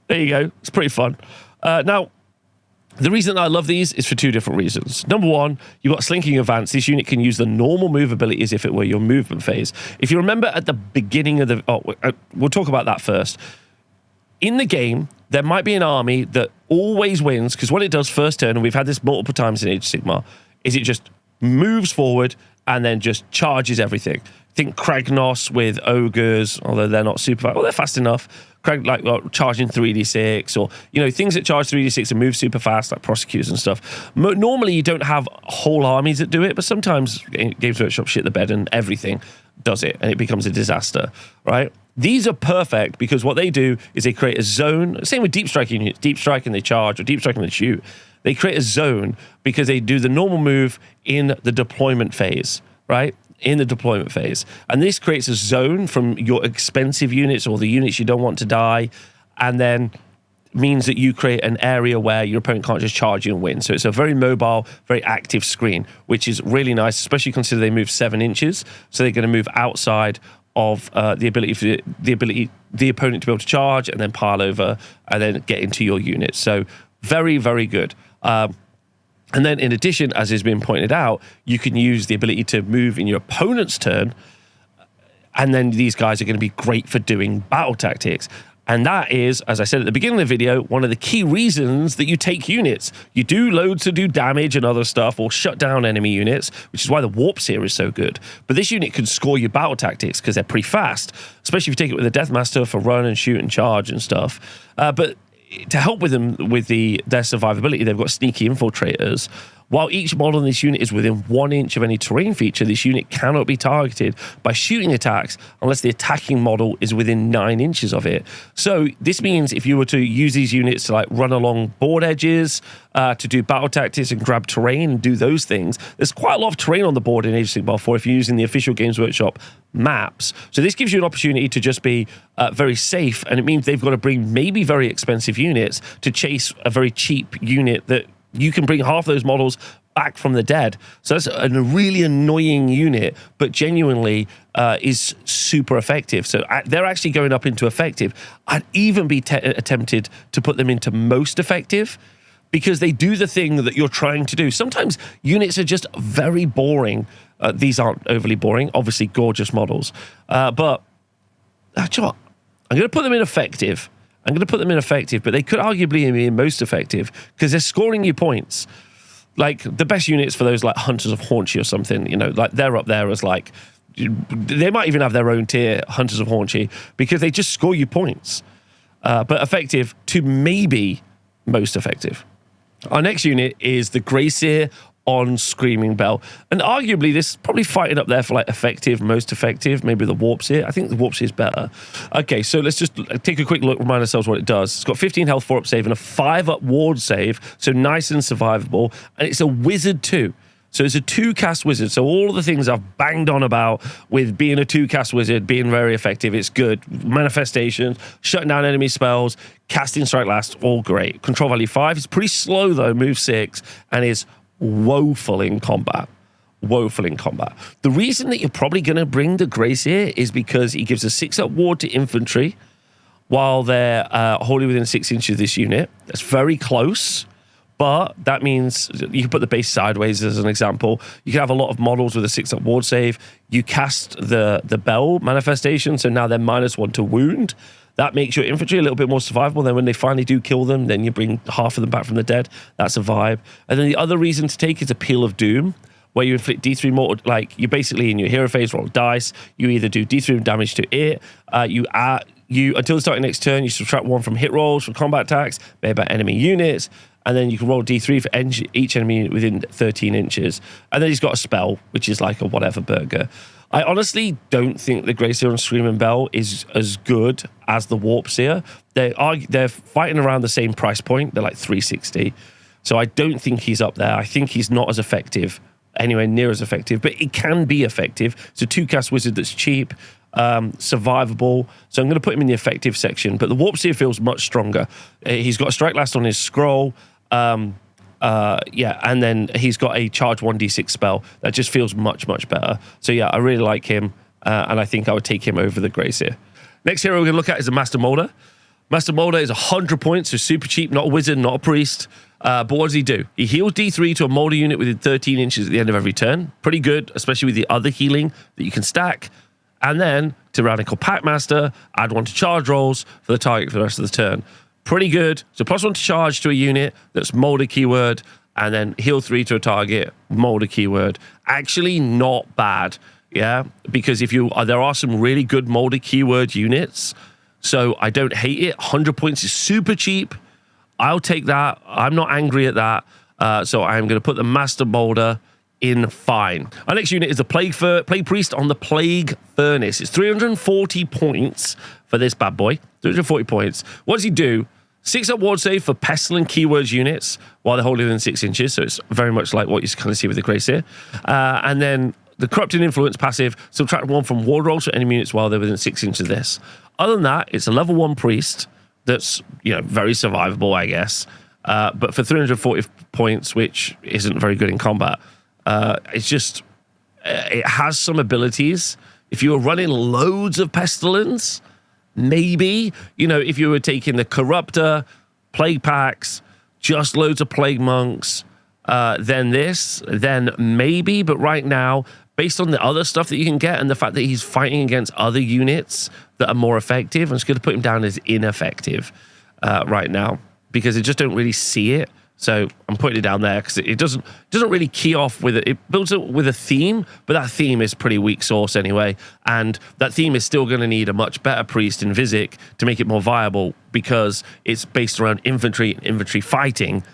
There you go. It's pretty fun. Now, the reason I love these is for 2 different reasons. Number 1, you've got Slinking Advance. This unit can use the normal move ability as if it were your movement phase. If you remember at the beginning of the... we'll talk about that first. In the game, there might be an army that always wins, because what it does first turn, and we've had this multiple times in Age of Sigmar, is it just moves forward and then just charges everything. Think Kragnos with Ogres, although they're not super fast. Well, they're fast enough. Charging 3d6, or things that charge 3d6 and move super fast, like prosecutors and stuff. Normally, you don't have whole armies that do it, but sometimes Games Workshop shit the bed and everything does it, and it becomes a disaster, right? These are perfect because what they do is they create a zone. Same with deep striking units. Deep strike and they charge, or deep strike and they shoot. They create a zone because they do the normal move in the deployment phase, right? In the deployment phase. And this creates a zone from your expensive units or the units you don't want to die, and then means that you create an area where your opponent can't just charge you and win. So it's a very mobile, very active screen, which is really nice, especially consider they move 7 inches. So they're going to move outside of the ability for the opponent to be able to charge and then pile over and then get into your unit. So very, very good. And then in addition, as has been pointed out, you can use the ability to move in your opponent's turn. And then these guys are going to be great for doing battle tactics. And that is, as I said at the beginning of the video, one of the key reasons that you take units. You do loads to do damage and other stuff, or shut down enemy units, which is why the Warpseer is so good. But this unit can score your battle tactics because they're pretty fast, especially if you take it with a Deathmaster for run and shoot and charge and stuff. But to help with them with their survivability, they've got sneaky infiltrators. While each model in this unit is within 1 inch of any terrain feature, this unit cannot be targeted by shooting attacks unless the attacking model is within 9 inches of it. So this means if you were to use these units to like run along board edges, to do battle tactics and grab terrain and do those things, there's quite a lot of terrain on the board in Age of Sigmar 4 if you're using the official Games Workshop maps. So this gives you an opportunity to just be very safe, and it means they've got to bring maybe very expensive units to chase a very cheap unit that you can bring half those models back from the dead. So that's a really annoying unit, but genuinely is super effective. So they're actually going up into effective. I'd even be tempted to put them into most effective because they do the thing that you're trying to do. Sometimes units are just very boring. These aren't overly boring, obviously gorgeous models. But you know what? I'm going to put them in effective. But they could arguably be most effective because they're scoring you points. Like the best units for those like Hunters of Haunchy or something, like they're up there as like, they might even have their own tier, Hunters of Haunchy, because they just score you points. But effective to maybe most effective. Our next unit is the Greyseer on Screaming Bell. And arguably, this is probably fighting up there for like effective, most effective, maybe the Warpseer. I think the Warpseer is better. Okay, so let's just take a quick look, remind ourselves what it does. It's got 15 health, 4 up save, and a 5 up ward save, so nice and survivable. And it's a wizard too. So it's a 2-cast wizard. So all of the things I've banged on about with being a 2-cast wizard, being very effective, it's good. Manifestations, shutting down enemy spells, casting strike last, all great. Control value 5. It's pretty slow though, move 6, and is woeful in combat. The reason that you're probably going to bring the Greyseer is because he gives a 6-up ward to infantry while they're wholly within 6 inches of this unit. That's very close, but that means you can put the base sideways as an example. You can have a lot of models with a 6-up ward save. You cast the bell manifestation, so now they're -1 to wound. That makes your infantry a little bit more survivable. Then when they finally do kill them, then you bring half of them back from the dead. That's a vibe. And then the other reason to take is Appeal of Doom, where you inflict D3 mortal, like you basically in your hero phase roll dice, you either do D3 damage to it, you until the start of next turn, you subtract 1 from hit rolls, from combat attacks, made by enemy units, and then you can roll D3 for each enemy unit within 13 inches. And then he's got a spell, which is like a whatever burger. I honestly don't think the Greyseer and Screaming Bell is as good as the Warpseer. They're fighting around the same price point. They're like 360. So I don't think he's up there. I think he's not as effective, anywhere near as effective, but it can be effective. It's a 2-cast wizard that's cheap, survivable. So I'm going to put him in the effective section. But the Warpseer feels much stronger. He's got a strike last on his scroll. Yeah, and then he's got a charge 1d6 spell that just feels much, much better. So yeah, I really like him, and I think I would take him over the Greyseer. Next hero we're going to look at is the Master Moulder. Master Moulder is 100 points, so super cheap, not a wizard, not a priest. But what does he do? He heals D3 to a Moulder unit within 13 inches at the end of every turn. Pretty good, especially with the other healing that you can stack. And then, Tyrannical Packmaster, add 1 to charge rolls for the target for the rest of the turn. Pretty good. So +1 to charge to a unit that's Moulder keyword, and then heal 3 to a target, Moulder keyword. Actually not bad, yeah? Because if you there are some really good Moulder keyword units, so I don't hate it. 100 points is super cheap. I'll take that. I'm not angry at that. So I'm going to put the Master Moulder in fine. Our next unit is the Plague Priest on the Plague Furnace. It's 340 points for this bad boy. 340 points. What does he do? 6-up ward save for pestilent keywords units while they're holding within 6 inches. So it's very much like what you kind of see with the Greyseer. And then the Corrupting Influence passive, subtract 1 from ward rolls for enemy units while they're within 6 inches of this. Other than that, it's a level 1 priest that's, you know, very survivable, I guess. But for 340 points, which isn't very good in combat, it's just, it has some abilities. If you were running loads of pestilence, maybe, you know, if you were taking the Corruptor, Plaguepacks, just loads of Plague Monks, then maybe. But right now, based on the other stuff that you can get and the fact that he's fighting against other units that are more effective, I'm just going to put him down as ineffective right now because I just don't really see it. So I'm putting it down there because it doesn't really key off with it. It builds it with a theme, but that theme is pretty weak sauce anyway. And that theme is still going to need a much better priest in Vizzik to make it more viable because it's based around infantry and infantry fighting.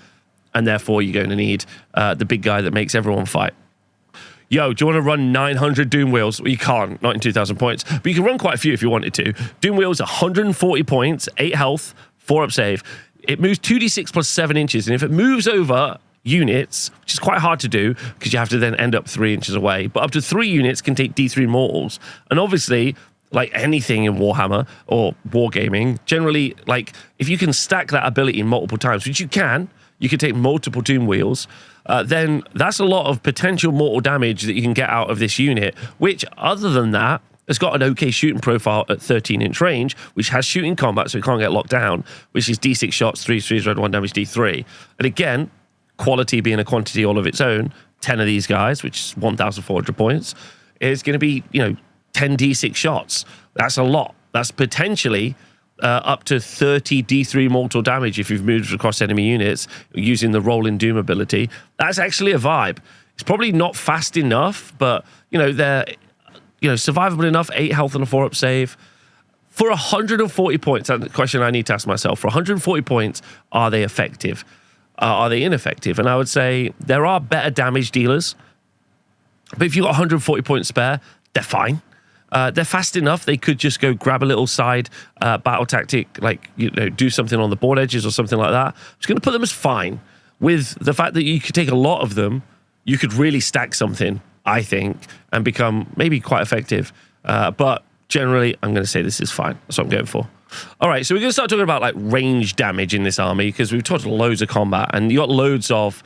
And therefore, you're going to need the big guy that makes everyone fight. Yo, do you want to run 900 Doomwheels? Well, you can't, not in 2,000 points. But you can run quite a few if you wanted to. Doomwheels, 140 points, 8 health, 4-up save. It moves 2d6 plus 7 inches, and if it moves over units, which is quite hard to do because you have to then end up 3 inches away, but up to 3 units can take D3 mortals. And obviously, like anything in Warhammer or Wargaming, generally, like if you can stack that ability multiple times, which you can take multiple Doomwheels, then that's a lot of potential mortal damage that you can get out of this unit, which other than that, it's got an okay shooting profile at 13-inch range, which has shooting combat, so it can't get locked down, which is D6 shots, 3 threes, red 1 damage, D3. And again, quality being a quantity all of its own, 10 of these guys, which is 1,400 points, is going to be, you know, 10 D6 shots. That's a lot. That's potentially up to 30 D3 mortal damage if you've moved across enemy units using the Rolling Doom ability. That's actually a vibe. It's probably not fast enough, but, you know, they're... you know, survivable enough, 8 health and a 4-up save. For 140 points, that's the question I need to ask myself. For 140 points, are they effective? Are they ineffective? And I would say there are better damage dealers. But if you've got 140 points spare, they're fine. They're fast enough. They could just go grab a little side battle tactic, like, you know, do something on the board edges or something like that. I'm just going to put them as fine. With the fact that you could take a lot of them, you could really stack something, I think, and become maybe quite effective. But generally, I'm going to say this is fine. That's what I'm going for. All right, so we're going to start talking about like range damage in this army because we've talked loads of combat, and you got loads of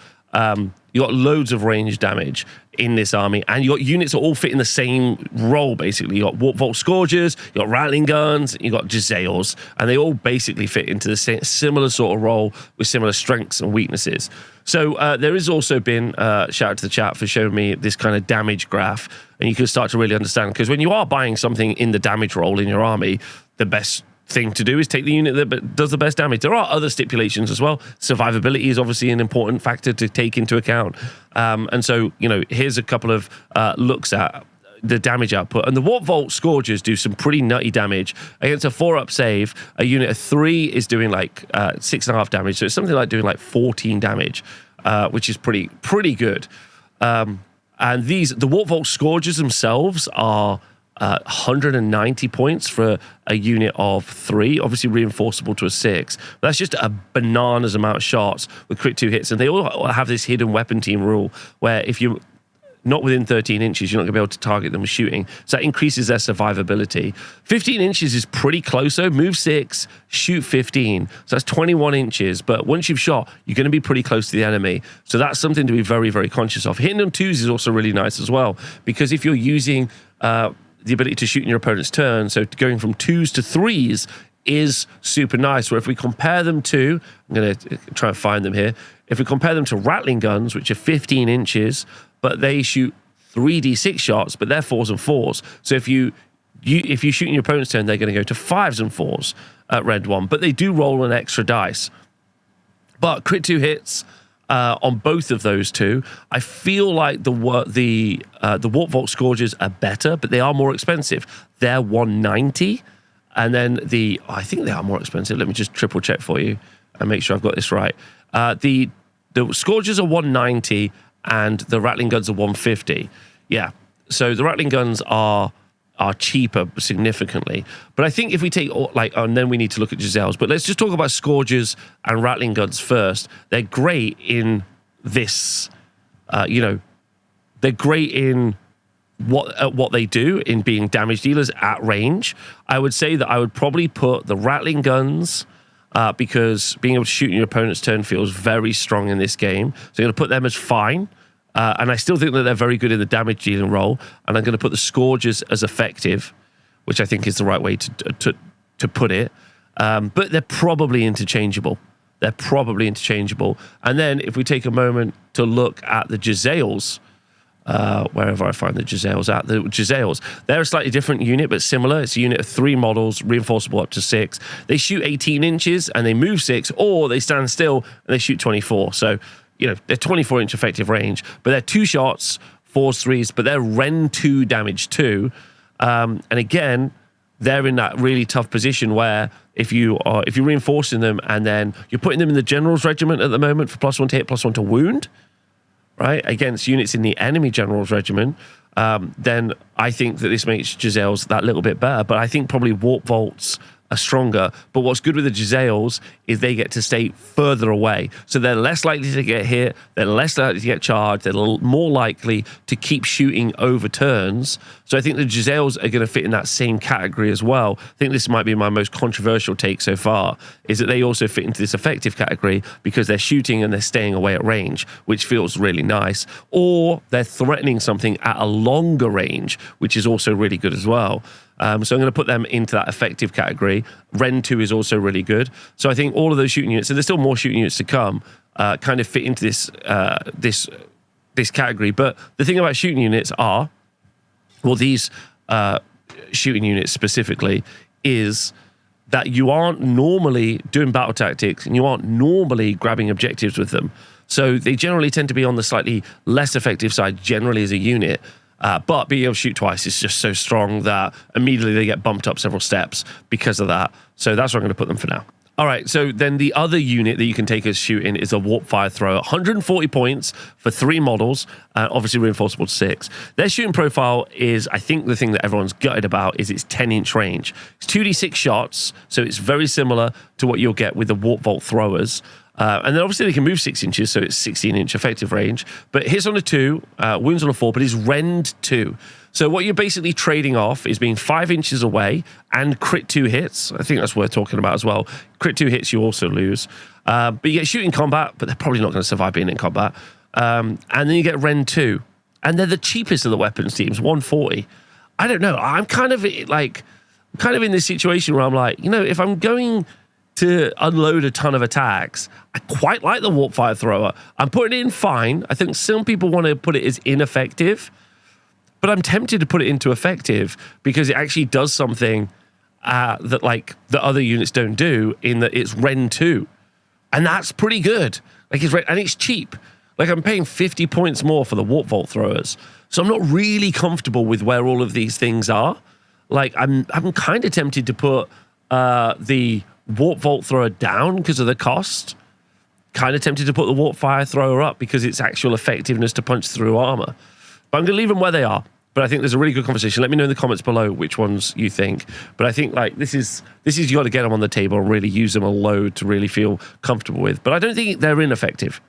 range damage in this army, and you got units that all fit in the same role. Basically, you got Warpvolt Scourgers, you got Ratling guns, you got Jezzails, and they all basically fit into the same similar sort of role with similar strengths and weaknesses. So there has also been, shout out to the chat for showing me this kind of damage graph, and you can start to really understand, because when you are buying something in the damage role in your army, the best thing to do is take the unit that does the best damage. There are other stipulations as well. Survivability is obviously an important factor to take into account. And so, you know, here's a couple of looks at the damage output. And the Warpvolt Scourgers do some pretty nutty damage. Against a 4-up save, a unit of 3 is doing like 6.5 damage. So it's something like doing like 14 damage, which is pretty good. And the Warpvolt Scourgers themselves are 190 points for a unit of 3, obviously reinforceable to a 6. But that's just a bananas amount of shots with crit 2 hits. And they all have this hidden weapon team rule where if you're not within 13 inches, you're not going to be able to target them with shooting. So that increases their survivability. 15 inches is pretty close, though. Move 6, shoot 15. So that's 21 inches. But once you've shot, you're going to be pretty close to the enemy. So that's something to be very, very conscious of. Hitting on 2s is also really nice as well, because if you're using the ability to shoot in your opponent's turn, so going from 2s to 3s is super nice. Where if we compare them to, I'm going to try and find them here. If we compare them to Ratling guns, which are 15 inches, but they shoot 3d6 shots, but they're 4s and 4s. So if you shoot in your opponent's turn, they're going to go to 5s and 4s at red 1, but they do roll an extra dice. But crit 2 hits on both of those two. I feel like the Warpvolt Scourgers are better, but they are more expensive. They're 190, and then I think they are more expensive. Let me just triple check for you and make sure I've got this right. The Scourgers are 190. And the Ratling guns are 150. Yeah. So the Ratling guns are cheaper significantly. But I think if we take and then we need to look at Jezzails. But let's just talk about Scourgers and Ratling guns first. They're great in this. They're great in what they do in being damage dealers at range. I would say that I would probably put the Ratling guns. Because being able to shoot in your opponent's turn feels very strong in this game. So I'm going to put them as fine. And I still think that they're very good in the damage dealing role. And I'm going to put the Scourgers as effective, which I think is the right way to put it. But they're probably interchangeable. And then if we take a moment to look at the Jezzails, wherever I find the Jezzails, they're a slightly different unit, but similar. It's a unit of 3 models, reinforceable up to 6. They shoot 18 inches and they move 6, or they stand still and they shoot 24. So, you know, they're 24-inch effective range, but they're 2 shots, 4s, 3s, but they're Ren 2 damage too. And again, they're in that really tough position where if you're reinforcing them and then you're putting them in the General's Regiment at the moment for +1 to hit, +1 to wound, right, against units in the enemy General's Regiment, then I think that this makes Jezzails that little bit better. But I think probably Warpvolts are stronger. But what's good with the Jezzails is they get to stay further away. So they're less likely to get hit, they're less likely to get charged, they're more likely to keep shooting over turns. So I think the Jezzails are going to fit in that same category as well. I think this might be my most controversial take so far, is that they also fit into this effective category because they're shooting and they're staying away at range, which feels really nice. Or they're threatening something at a longer range, which is also really good as well. So I'm going to put them into that effective category. Ren 2 is also really good. So I think all of those shooting units, and there's still more shooting units to come, kind of fit into this category. But the thing about shooting units are, well, these shooting units specifically, is that you aren't normally doing battle tactics and you aren't normally grabbing objectives with them. So they generally tend to be on the slightly less effective side generally as a unit. But being able to shoot twice is just so strong that immediately they get bumped up several steps because of that. So that's where I'm going to put them for now. All right, so then the other unit that you can take as shooting is a Warpfire Thrower. 140 points for 3 models, obviously reinforceable to 6. Their shooting profile is, I think the thing that everyone's gutted about is its 10-inch range. It's 2d6 shots, so it's very similar to what you'll get with the Warpvolt Throwers. And then obviously they can move 6 inches, so it's 16-inch effective range. But hits on a 2, wounds on a 4, but is rend 2. So what you're basically trading off is being 5 inches away and crit 2 hits. I think that's worth talking about as well. Crit 2 hits you also lose. But you get shooting combat, but they're probably not going to survive being in combat. And then you get rend 2. And they're the cheapest of the weapons teams, 140. I don't know. I'm kind of in this situation where I'm like, you know, if I'm going to unload a ton of attacks, I quite like the Warpfire Thrower. I'm putting it in fine. I think some people want to put it as ineffective, but I'm tempted to put it into effective because it actually does something that like the other units don't do, in that it's Ren 2. And that's pretty good. Like and it's cheap. Like I'm paying 50 points more for the Warpvolt Throwers. So I'm not really comfortable with where all of these things are. Like I'm kind of tempted to put the Warpvolt Thrower down because of the cost. Kind of tempted to put the Warpfire Thrower up because its actual effectiveness to punch through armor. But I'm going to leave them where they are. But I think there's a really good conversation. Let me know in the comments below which ones you think. But I think like this is you got to get them on the table and really use them a load to really feel comfortable with. But I don't think they're ineffective.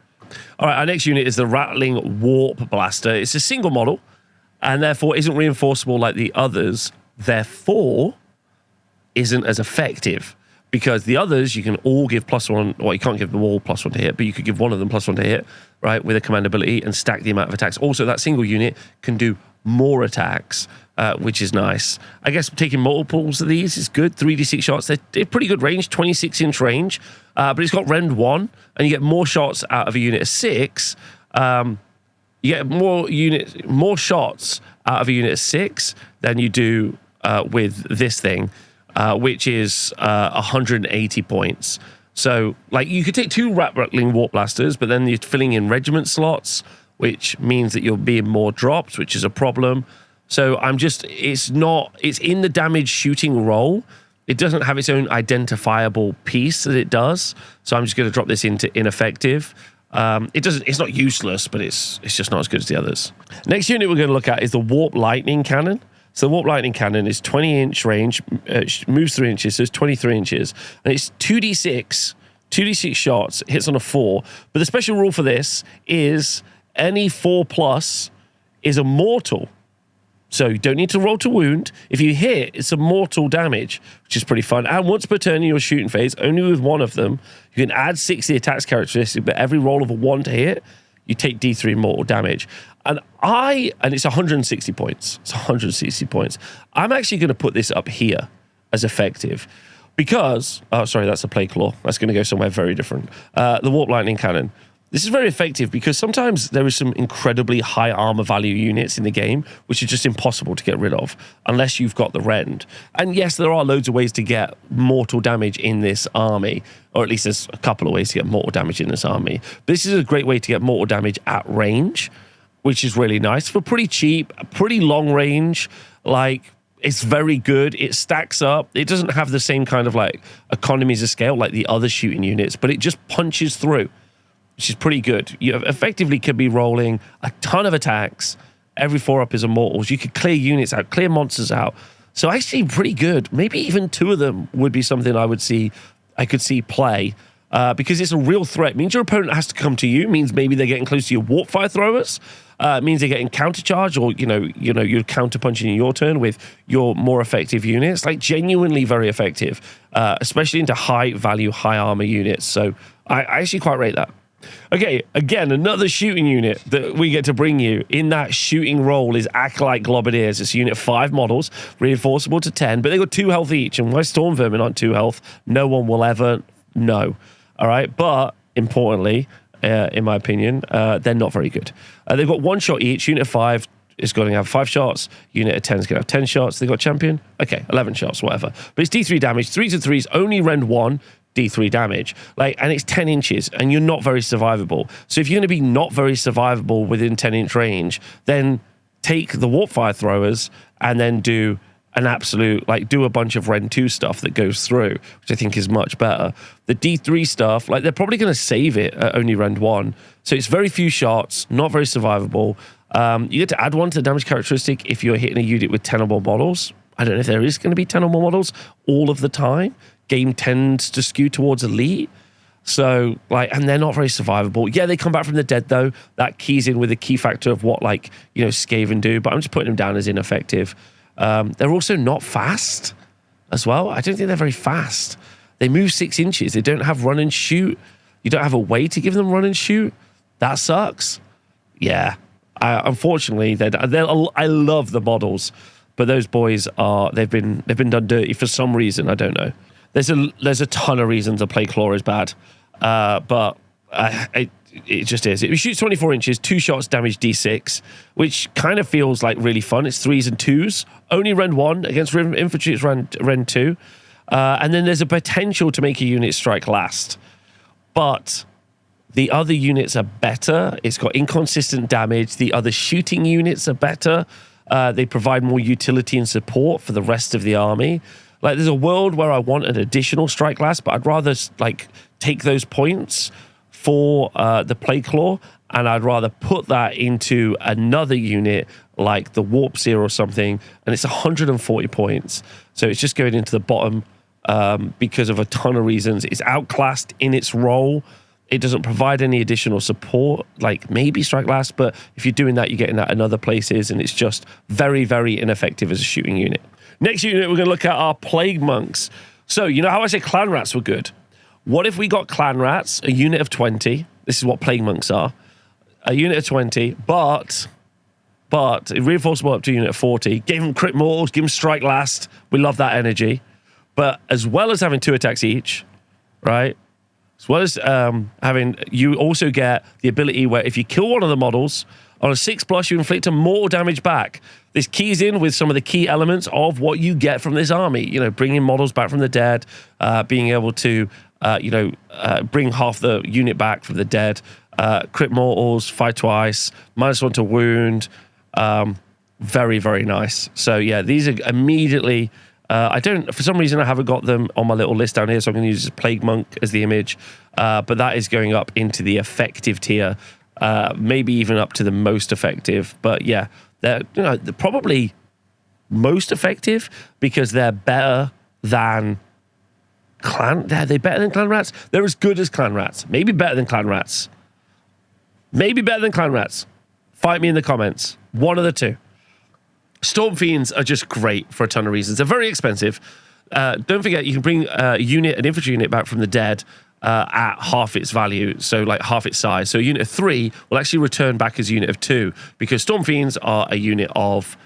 All right, our next unit is the Ratling Warpblaster. It's a single model and therefore isn't reinforceable like the others. Therefore, isn't as effective. Because the others, you can all give +1, well, you can't give them all +1 to hit, but you could give one of them +1 to hit, right, with a command ability and stack the amount of attacks. Also, that single unit can do more attacks, which is nice. I guess taking multiples of these is good. 3d6 shots, they're pretty good range, 26-inch range, but it's got Rend 1, and you get more shots out of a unit of 6. You get more shots out of a unit of 6 than you do with this thing. Which is 180 points. So, like, you could take 2 Ratling Warpblasters, but then you're filling in regiment slots, which means that you're being more dropped, which is a problem. So it's in the damage shooting role. It doesn't have its own identifiable piece that it does. So I'm just going to drop this into ineffective. It's not useless, but it's just not as good as the others. Next unit we're going to look at is the Warp Lightning Cannon. So the Warp Lightning Cannon is 20-inch range, moves 3 inches, so it's 23 inches. And it's 2d6 shots, hits on a 4. But the special rule for this is any 4+ is a mortal. So you don't need to roll to wound. If you hit, it's a mortal damage, which is pretty fun. And once per turn in your shooting phase, only with one of them, you can add 6 to the attacks characteristic, but every roll of a 1 to hit, you take D3 mortal damage. And it's 160 points. It's 160 points. I'm actually going to put this up here as effective because, oh, sorry, that's a Plague Claw. That's going to go somewhere very different. The Warp Lightning Cannon. This is very effective because sometimes there is some incredibly high armor value units in the game, which are just impossible to get rid of unless you've got the Rend. And yes, there are loads of ways to get mortal damage in this army, or at least there's a couple of ways to get mortal damage in this army. But this is a great way to get mortal damage at range, which is really nice for pretty cheap, pretty long range. Like, it's very good. It stacks up. It doesn't have the same kind of like economies of scale like the other shooting units, but it just punches through, which is pretty good. You effectively could be rolling a ton of attacks. Every 4+ is immortals. You could clear units out, clear monsters out. So actually pretty good. Maybe even 2 of them would be something I could see play. Because it's a real threat. It means your opponent has to come to you. It means maybe they're getting close to your Warpfire Throwers. It means they're getting countercharge, or you're counter-punching in your turn with your more effective units. Like, genuinely very effective, especially into high-value, high-armor units. So I actually quite rate that. Okay, again, another shooting unit that we get to bring you in that shooting role is Acolyte Globadiers. It's a unit of 5 models, reinforceable to 10, but they've got 2 health each. And why Stormvermin aren't 2 health, no one will ever know. All right, but importantly, in my opinion, they're not very good. They've got 1 shot each. Unit of 5 is going to have 5 shots. Unit of 10 is going to have 10 shots. They've got champion. Okay, 11 shots, whatever. But it's D3 damage. 3s and 3s, only Rend 1, D3 damage. Like, and it's 10 inches, and you're not very survivable. So if you're going to be not very survivable within 10-inch range, then take the Warpfire Throwers and then do an absolute, like, do a bunch of Rend 2 stuff that goes through, which I think is much better. The D3 stuff, like, they're probably going to save it at only Rend 1. So it's very few shots, not very survivable. You get to add 1 to the damage characteristic if you're hitting a unit with 10 or more models. I don't know if there is going to be 10 or more models all of the time. Game tends to skew towards elite. So, like, and they're not very survivable. Yeah, they come back from the dead, though. That keys in with the key factor of what, like, Skaven do. But I'm just putting them down as ineffective. They're also not fast as well. I don't think they're very fast. They move 6 inches. They don't have run and shoot. You don't have a way to give them run and shoot. That sucks. Yeah. Unfortunately, I love the models, but those boys they've been done dirty for some reason. I don't know. There's a ton of reasons a Plague Claw is bad, but it just is. It shoots 24 inches, 2 shots, damage D6, which kind of feels like really fun. It's 3s and 2s. Only Rend 1. Against infantry, it's Rend 2. And then there's a potential to make a unit strike last. But the other units are better. It's got inconsistent damage. The other shooting units are better. They provide more utility and support for the rest of the army. Like, there's a world where I want an additional strike last, but I'd rather, like, take those points for the Plague Claw, and I'd rather put that into another unit like the Warpseer or something, and it's 140 points. So it's just going into the bottom because of a ton of reasons. It's outclassed in its role. It doesn't provide any additional support, like maybe strike last, but if you're doing that, you're getting that in other places, and it's just very, very ineffective as a shooting unit. Next unit we're going to look at are Plague Monks. So, you know how I say Clanrats were good? What if we got Clanrats, a unit of 20? This is what Plague Monks are. A unit of 20, but reinforceable up to a unit of 40. Give them crit mortals, give them strike last. We love that energy. But as well as having 2 attacks each, right? As well as having, you also get the ability where if you kill one of the models, on a 6+, you inflict a mortal damage back. This keys in with some of the key elements of what you get from this army. You know, bringing models back from the dead, being able to, bring half the unit back from the dead, crit mortals, fight twice, -1 to wound. Very, very nice. So, yeah, these are immediately... for some reason, I haven't got them on my little list down here, so I'm going to use Plague Monk as the image. But that is going up into the effective tier, maybe even up to the most effective. But yeah, they're probably most effective because they're better than Are they better than Clanrats? They're as good as Clanrats. Maybe better than Clanrats. Maybe better than Clanrats. Fight me in the comments. One of the two. Storm Fiends are just great for a ton of reasons. They're very expensive. Don't forget, you can bring an infantry unit back from the dead at half its value, so like half its size. So a unit of 3 will actually return back as a unit of 2 because Storm Fiends are a unit of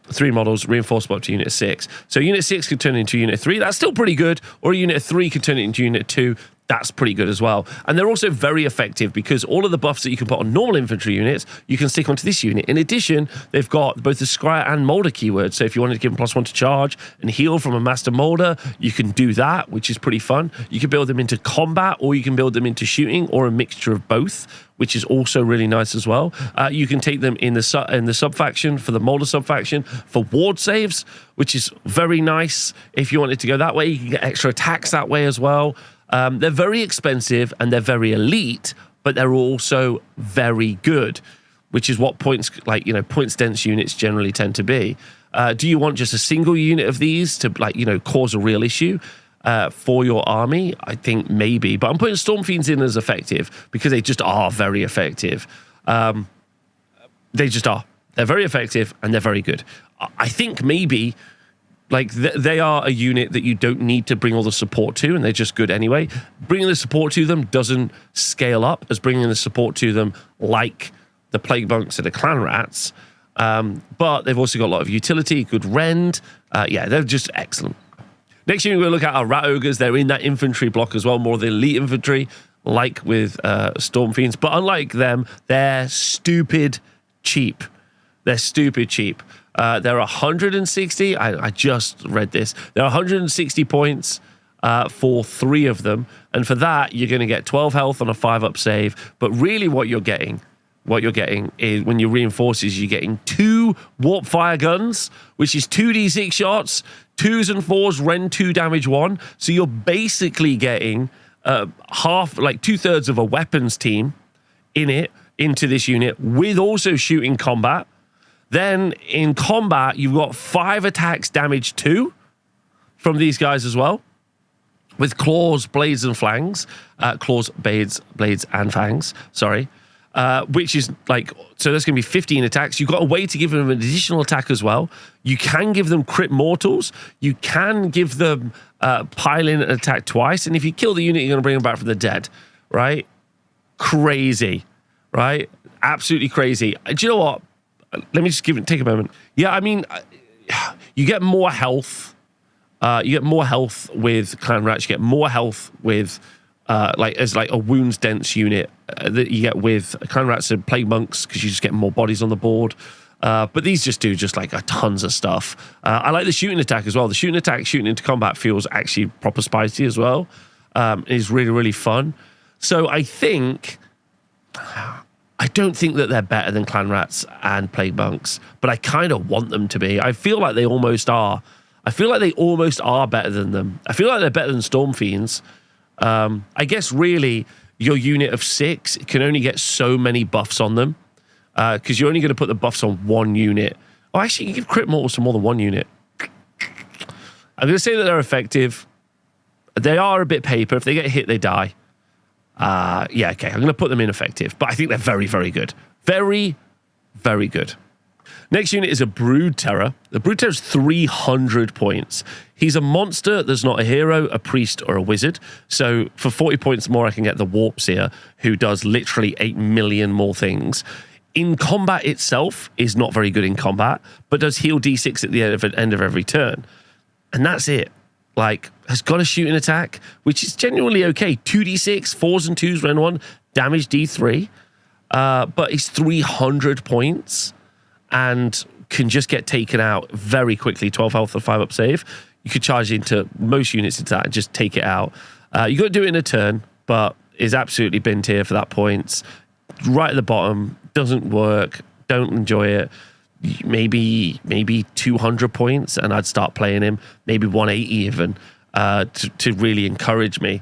3 models, reinforceable up to unit of 6. So unit 6 could turn into unit of 3. That's still pretty good. Or a unit of 3 could turn it into unit 2. That's pretty good as well. And they're also very effective because all of the buffs that you can put on normal infantry units, you can stick onto this unit. In addition, they've got both the Scryer and Moulder keywords. So if you wanted to give them +1 to charge and heal from a Master Moulder, you can do that, which is pretty fun. You can build them into combat, or you can build them into shooting, or a mixture of both, which is also really nice as well. You can take them in the sub-faction, for the Moulder sub-faction, for ward saves, which is very nice. If you wanted to go that way, you can get extra attacks that way as well. They're very expensive and they're very elite, but they're also very good, which is what points dense units generally tend to be. Do you want just a single unit of these to cause a real issue for your army? I think maybe, but I'm putting Storm Fiends in as effective because they just are very effective. They just are. They're very effective and they're very good. I think maybe they are a unit that you don't need to bring all the support to, and they're just good anyway. Bringing the support to them doesn't scale up as bringing the support to them like the Plague Monks and the Clanrats, but they've also got a lot of utility, good rend. Yeah, they're just excellent. Next unit we'll look at are Rat Ogres. They're in that infantry block as well, more the elite infantry, like with Storm Fiends. But unlike them, they're stupid cheap. They're stupid cheap. They're 160. I just read this. They're 160 points for 3 of them. And for that, you're going to get 12 health on a 5-up save. But really what you're getting is when you reinforces, you're getting 2 Warpfire guns, which is 2d6 shots, 2s and 4s, rend 2, damage 1. So you're basically getting half, like 2/3 of a weapons team into this unit with also shooting combat. Then in combat, you've got 5 attacks, damage 2 from these guys as well, with claws, blades, and fangs. Claws, blades, and fangs. Sorry, which is so that's going to be 15 attacks. You've got a way to give them an additional attack as well. You can give them crit mortals. You can give them pile in and attack twice. And if you kill the unit, you're going to bring them back from the dead. Right? Crazy. Right? Absolutely crazy. Do you know what? Let me just take a moment. Yeah, I mean, you get more health. You get more health with Clanrats. You get more health with like as like a wounds dense unit that you get with Clanrats and Plague Monks, because you just get more bodies on the board. But these just do just like tons of stuff. I like the shooting attack as well. The shooting attack, shooting into combat feels actually proper spicy as well. It's really, really fun. So I don't think that they're better than Clanrats and Plague Monks, but I kind of want them to be. I feel like they almost are. I feel like they almost are better than them. I feel like they're better than Storm Fiends. I guess really your unit of 6 can only get so many buffs on them, because you're only going to put the buffs on one unit. Oh, actually, you can crit mortals to more than one unit. I'm going to say that they're effective. They are a bit paper. If they get hit, they die. Yeah, okay. I'm going to put them in effective, but I think they're very, very good. Very, very good. Next unit is a Brood Terror. The Brood Terror is 300 points. He's a monster that's not a hero, a priest, or a wizard. So for 40 points more, I can get the Warpseer, who does literally 8 million more things. In combat itself, is not very good in combat, but does heal D6 at the end of every turn. And that's it. Like, has got a shooting attack, which is genuinely okay. 2d6, 4s and 2s, rend 1, damage D3. But he's 300 points and can just get taken out very quickly. 12 health or 5 up save. You could charge into most units into that and just take it out. You got to do it in a turn, but is absolutely bin tier for that points. Right at the bottom, doesn't work, don't enjoy it. Maybe 200 points and I'd start playing him. Maybe 180 even, to really encourage me.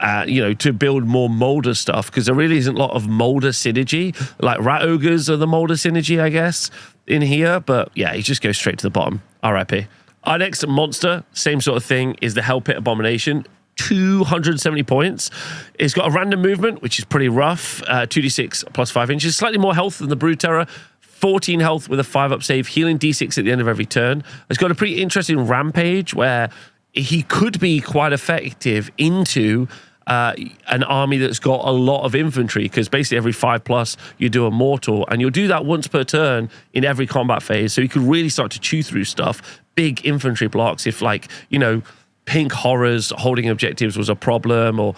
To build more Moulder stuff, because there really isn't a lot of Moulder synergy. Like Rat Ogres are the Moulder synergy, I guess, in here. But yeah, he just goes straight to the bottom. RIP. Our next monster, same sort of thing, is the Hellpit Abomination. 270 points. It's got a random movement, which is pretty rough. 2d6 plus 5 inches. Slightly more health than the Brood Terror. 14 health with a 5 up save. Healing d6 at the end of every turn. It's got a pretty interesting rampage where he could be quite effective into an army that's got a lot of infantry, because basically every 5+ you do a mortal, and you'll do that once per turn in every combat phase. So you could really start to chew through stuff. Big infantry blocks if, like, pink horrors holding objectives was a problem, or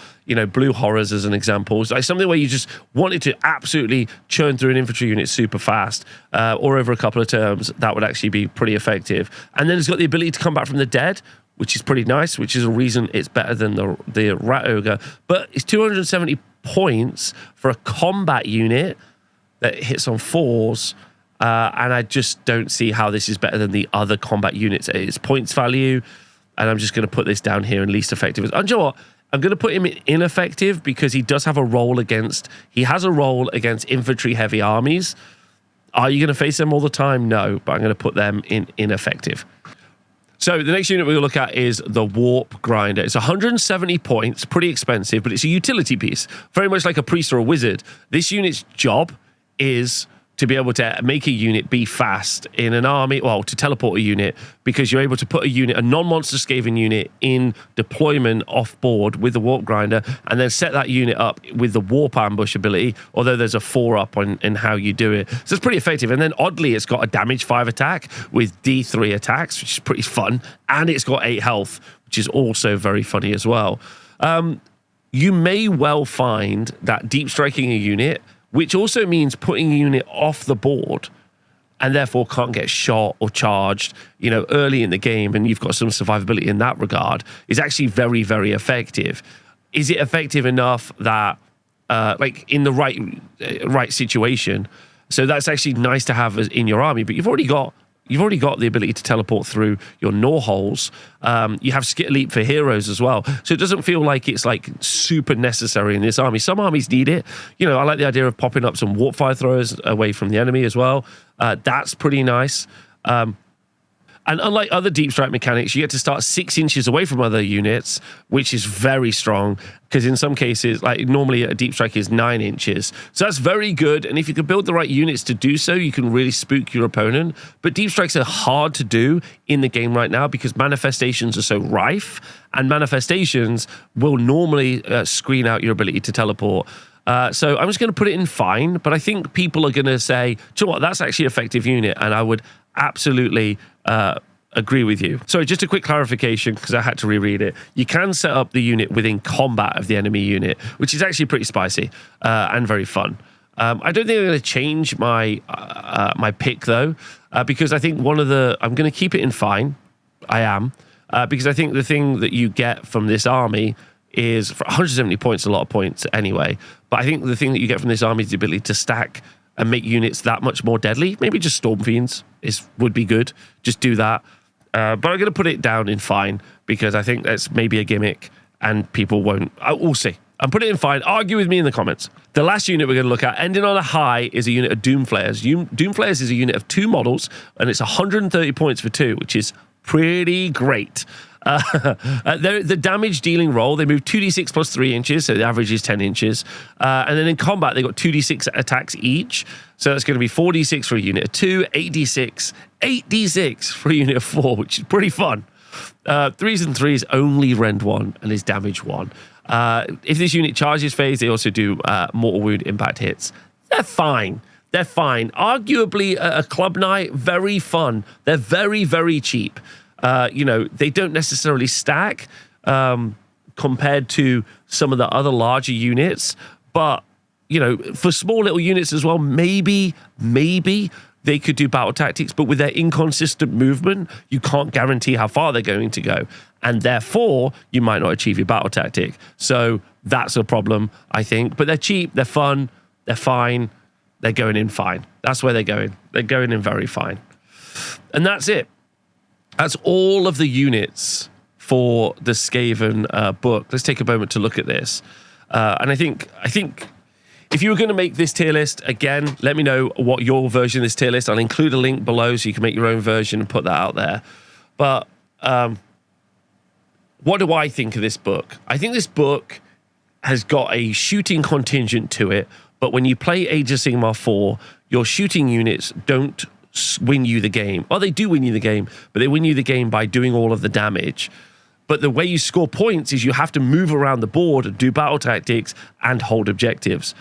blue horrors as an example. It's like something where you just wanted to absolutely churn through an infantry unit super fast, or over a couple of turns. That would actually be pretty effective. And then it's got the ability to come back from the dead, which is pretty nice, which is a reason it's better than the Rat Ogre. But it's 270 points for a combat unit that hits on 4s. And I just don't see how this is better than the other combat units at its points value. And I'm just going to put this down here in least effective. And you know what? I'm going to put him in ineffective because he does have a role against... He has a role against infantry-heavy armies. Are you going to face them all the time? No, but I'm going to put them in ineffective. So the next unit we're going to look at is the Warp Grinder. It's 170 points, pretty expensive, but it's a utility piece. Very much like a priest or a wizard. This unit's job is to be able to make a unit be fast in an army, well, to teleport a unit, because you're able to put a non-monster Skaven unit in deployment off board with the Warp Grinder, and then set that unit up with the Warp Ambush ability, although there's a 4-up in how you do it. So it's pretty effective. And then oddly, it's got a damage 5 attack with D3 attacks, which is pretty fun, and it's got 8 health, which is also very funny as well. You may well find that deep striking a unit, which also means putting a unit off the board and therefore can't get shot or charged, early in the game, and you've got some survivability in that regard, is actually very, very effective. Is it effective enough that, in the right situation? So that's actually nice to have in your army, but you've already got the ability to teleport through your gnaw holes. You have Skit Leap for heroes as well. So it doesn't feel like it's super necessary in this army. Some armies need it. I like the idea of popping up some Warpfire Throwers away from the enemy as well. That's pretty nice. And unlike other deep strike mechanics, you get to start 6 inches away from other units, which is very strong, because in some cases, normally a deep strike is 9 inches. So that's very good. And if you can build the right units to do so, you can really spook your opponent. But deep strikes are hard to do in the game right now because manifestations are so rife, and manifestations will normally screen out your ability to teleport. So I'm just going to put it in fine, but I think people are going to say, do you know what, that's actually an effective unit, and I would absolutely agree with you. Sorry, just a quick clarification because I had to reread it. You can set up the unit within combat of the enemy unit, which is actually pretty spicy and very fun. I don't think I'm going to change my my pick though, because I think I'm going to keep it in fine. I am, because I think the thing that you get from this army is, for 170 points, a lot of points anyway. But I think the thing that you get from this army is the ability to stack and make units that much more deadly. Maybe just Storm Fiends would be good. Just do that. But I'm going to put it down in fine because I think that's maybe a gimmick and people won't. We'll see. I'm putting it in fine. Argue with me in the comments. The last unit we're going to look at, ending on a high, is a unit of Doomflayers. Doomflayers is a unit of 2 models, and it's 130 points for 2, which is pretty great. The damage dealing roll, they move 2d6 plus 3 inches, so the average is 10 inches. And then in combat, they got 2d6 attacks each. So that's going to be 4d6 for a unit of 2, 8d6 for a unit of 4, which is pretty fun. 3s and 3s only rend 1 and is damage 1. If this unit charges phase, they also do mortal wound impact hits. They're fine. They're fine. Arguably, a club night, very fun. They're very, very cheap. They don't necessarily stack compared to some of the other larger units. But, for small little units as well, maybe they could do battle tactics. But with their inconsistent movement, you can't guarantee how far they're going to go. And therefore, you might not achieve your battle tactic. So that's a problem, I think. But they're cheap, they're fun, they're fine. They're going in fine. That's where they're going. They're going in very fine. And that's it. That's all of the units for the Skaven book. Let's take a moment to look at this. And I think if you were going to make this tier list, again, let me know what your version of this tier list. I'll include a link below so you can make your own version and put that out there. But what do I think of this book? I think this book has got a shooting contingent to it. But when you play Age of Sigmar 4, your shooting units don't win you the game. Well, they do win you the game, but they win you the game by doing all of the damage. But the way you score points is you have to move around the board, do battle tactics, and hold objectives.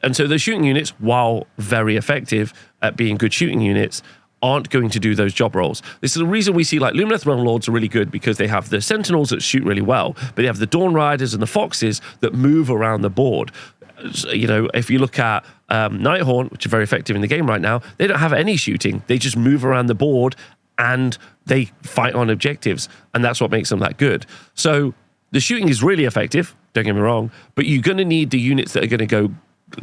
And so the shooting units, while very effective at being good shooting units, aren't going to do those job roles. This is the reason we see like Lumineth Realm Lords are really good, because they have the Sentinels that shoot really well, but they have the Dawn Riders and the Foxes that move around the board. If you look at Nighthaunt, which are very effective in the game right now, they don't have any shooting. They just move around the board and they fight on objectives, and that's what makes them that good. So the shooting is really effective, don't get me wrong, but you're going to need the units that are going to go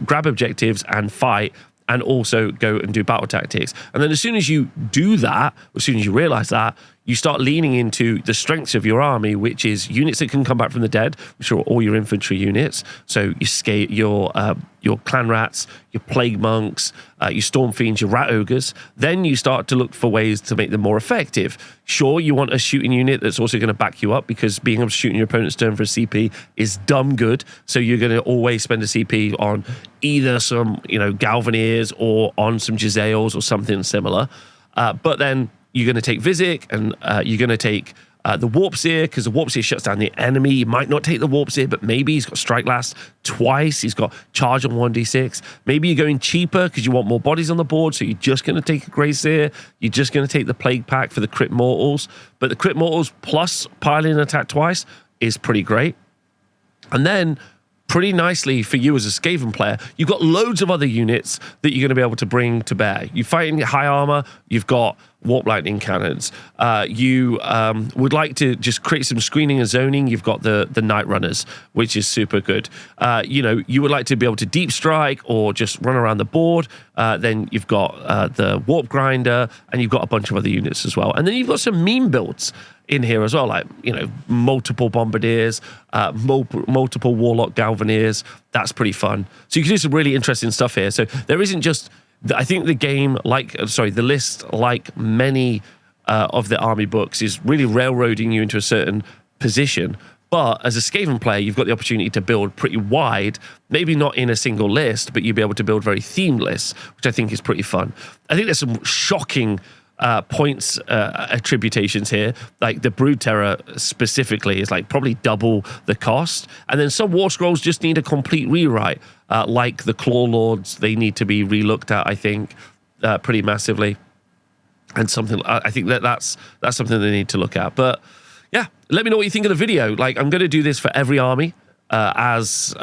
grab objectives and fight and also go and do battle tactics. And then as soon as you do that, as soon as you realize that, you start leaning into the strengths of your army, which is units that can come back from the dead, which are all your infantry units. So your Clanrats, your Plague Monks, your Storm Fiends, your Rat Ogres. Then you start to look for ways to make them more effective. Sure, you want a shooting unit that's also going to back you up, because being able to shoot in your opponent's turn for a CP is dumb good. So you're going to always spend a CP on either some, Galvaneers or on some Jezzails or something similar. But then you're going to take Vizzik, and you're going to take the Warpseer, because the Warpseer shuts down the enemy. You might not take the Warpseer, but maybe he's got Strike Last twice. He's got Charge on 1d6. Maybe you're going cheaper because you want more bodies on the board, so you're just going to take a Greyseer. You're just going to take the Plaguepack for the Crit Mortals. But the Crit Mortals plus piling attack twice is pretty great. And then, pretty nicely for you as a Skaven player, you've got loads of other units that you're going to be able to bring to bear. You're fighting high armor, you've got Warp Lightning Cannons. You would like to just create some screening and zoning, you've got the Nightrunners, which is super good. You would like to be able to deep strike or just run around the board. Then you've got the Warp Grinder, and you've got a bunch of other units as well. And then you've got some meme builds in here as well, like, multiple Bombardiers, multiple Warlock Galvaneers. That's pretty fun. So you can do some really interesting stuff here. So there isn't just, I think the list, like many of the army books, is really railroading you into a certain position. But as a Skaven player, you've got the opportunity to build pretty wide, maybe not in a single list, but you'll be able to build very themed lists, which I think is pretty fun. I think there's some shocking points attributations here, like the Brood Terror specifically is like probably double the cost, and then some War Scrolls just need a complete rewrite, like the Clawlords. They need to be relooked at, I think, pretty massively. and something I think that's something they need to look at. But yeah, let me know what you think of the video. Like, I'm going to do this for every army as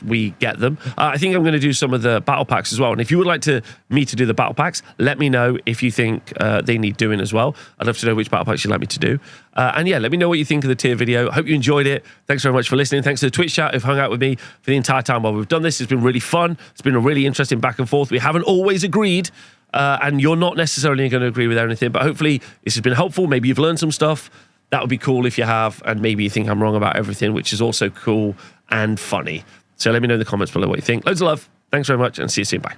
we get them. I think I'm going to do some of the battle packs as well. And if you would like me to do the battle packs, let me know if you think they need doing as well. I'd love to know which battle packs you'd like me to do. And yeah, let me know what you think of the tier video. Hope you enjoyed it. Thanks very much for listening. Thanks to the Twitch chat who've hung out with me for the entire time while we've done this. It's been really fun. It's been a really interesting back and forth. We haven't always agreed. And you're not necessarily going to agree with anything, but hopefully this has been helpful. Maybe you've learned some stuff. That would be cool if you have, and maybe you think I'm wrong about everything, which is also cool and funny. So let me know in the comments below what you think. Loads of love. Thanks very much, and see you soon. Bye.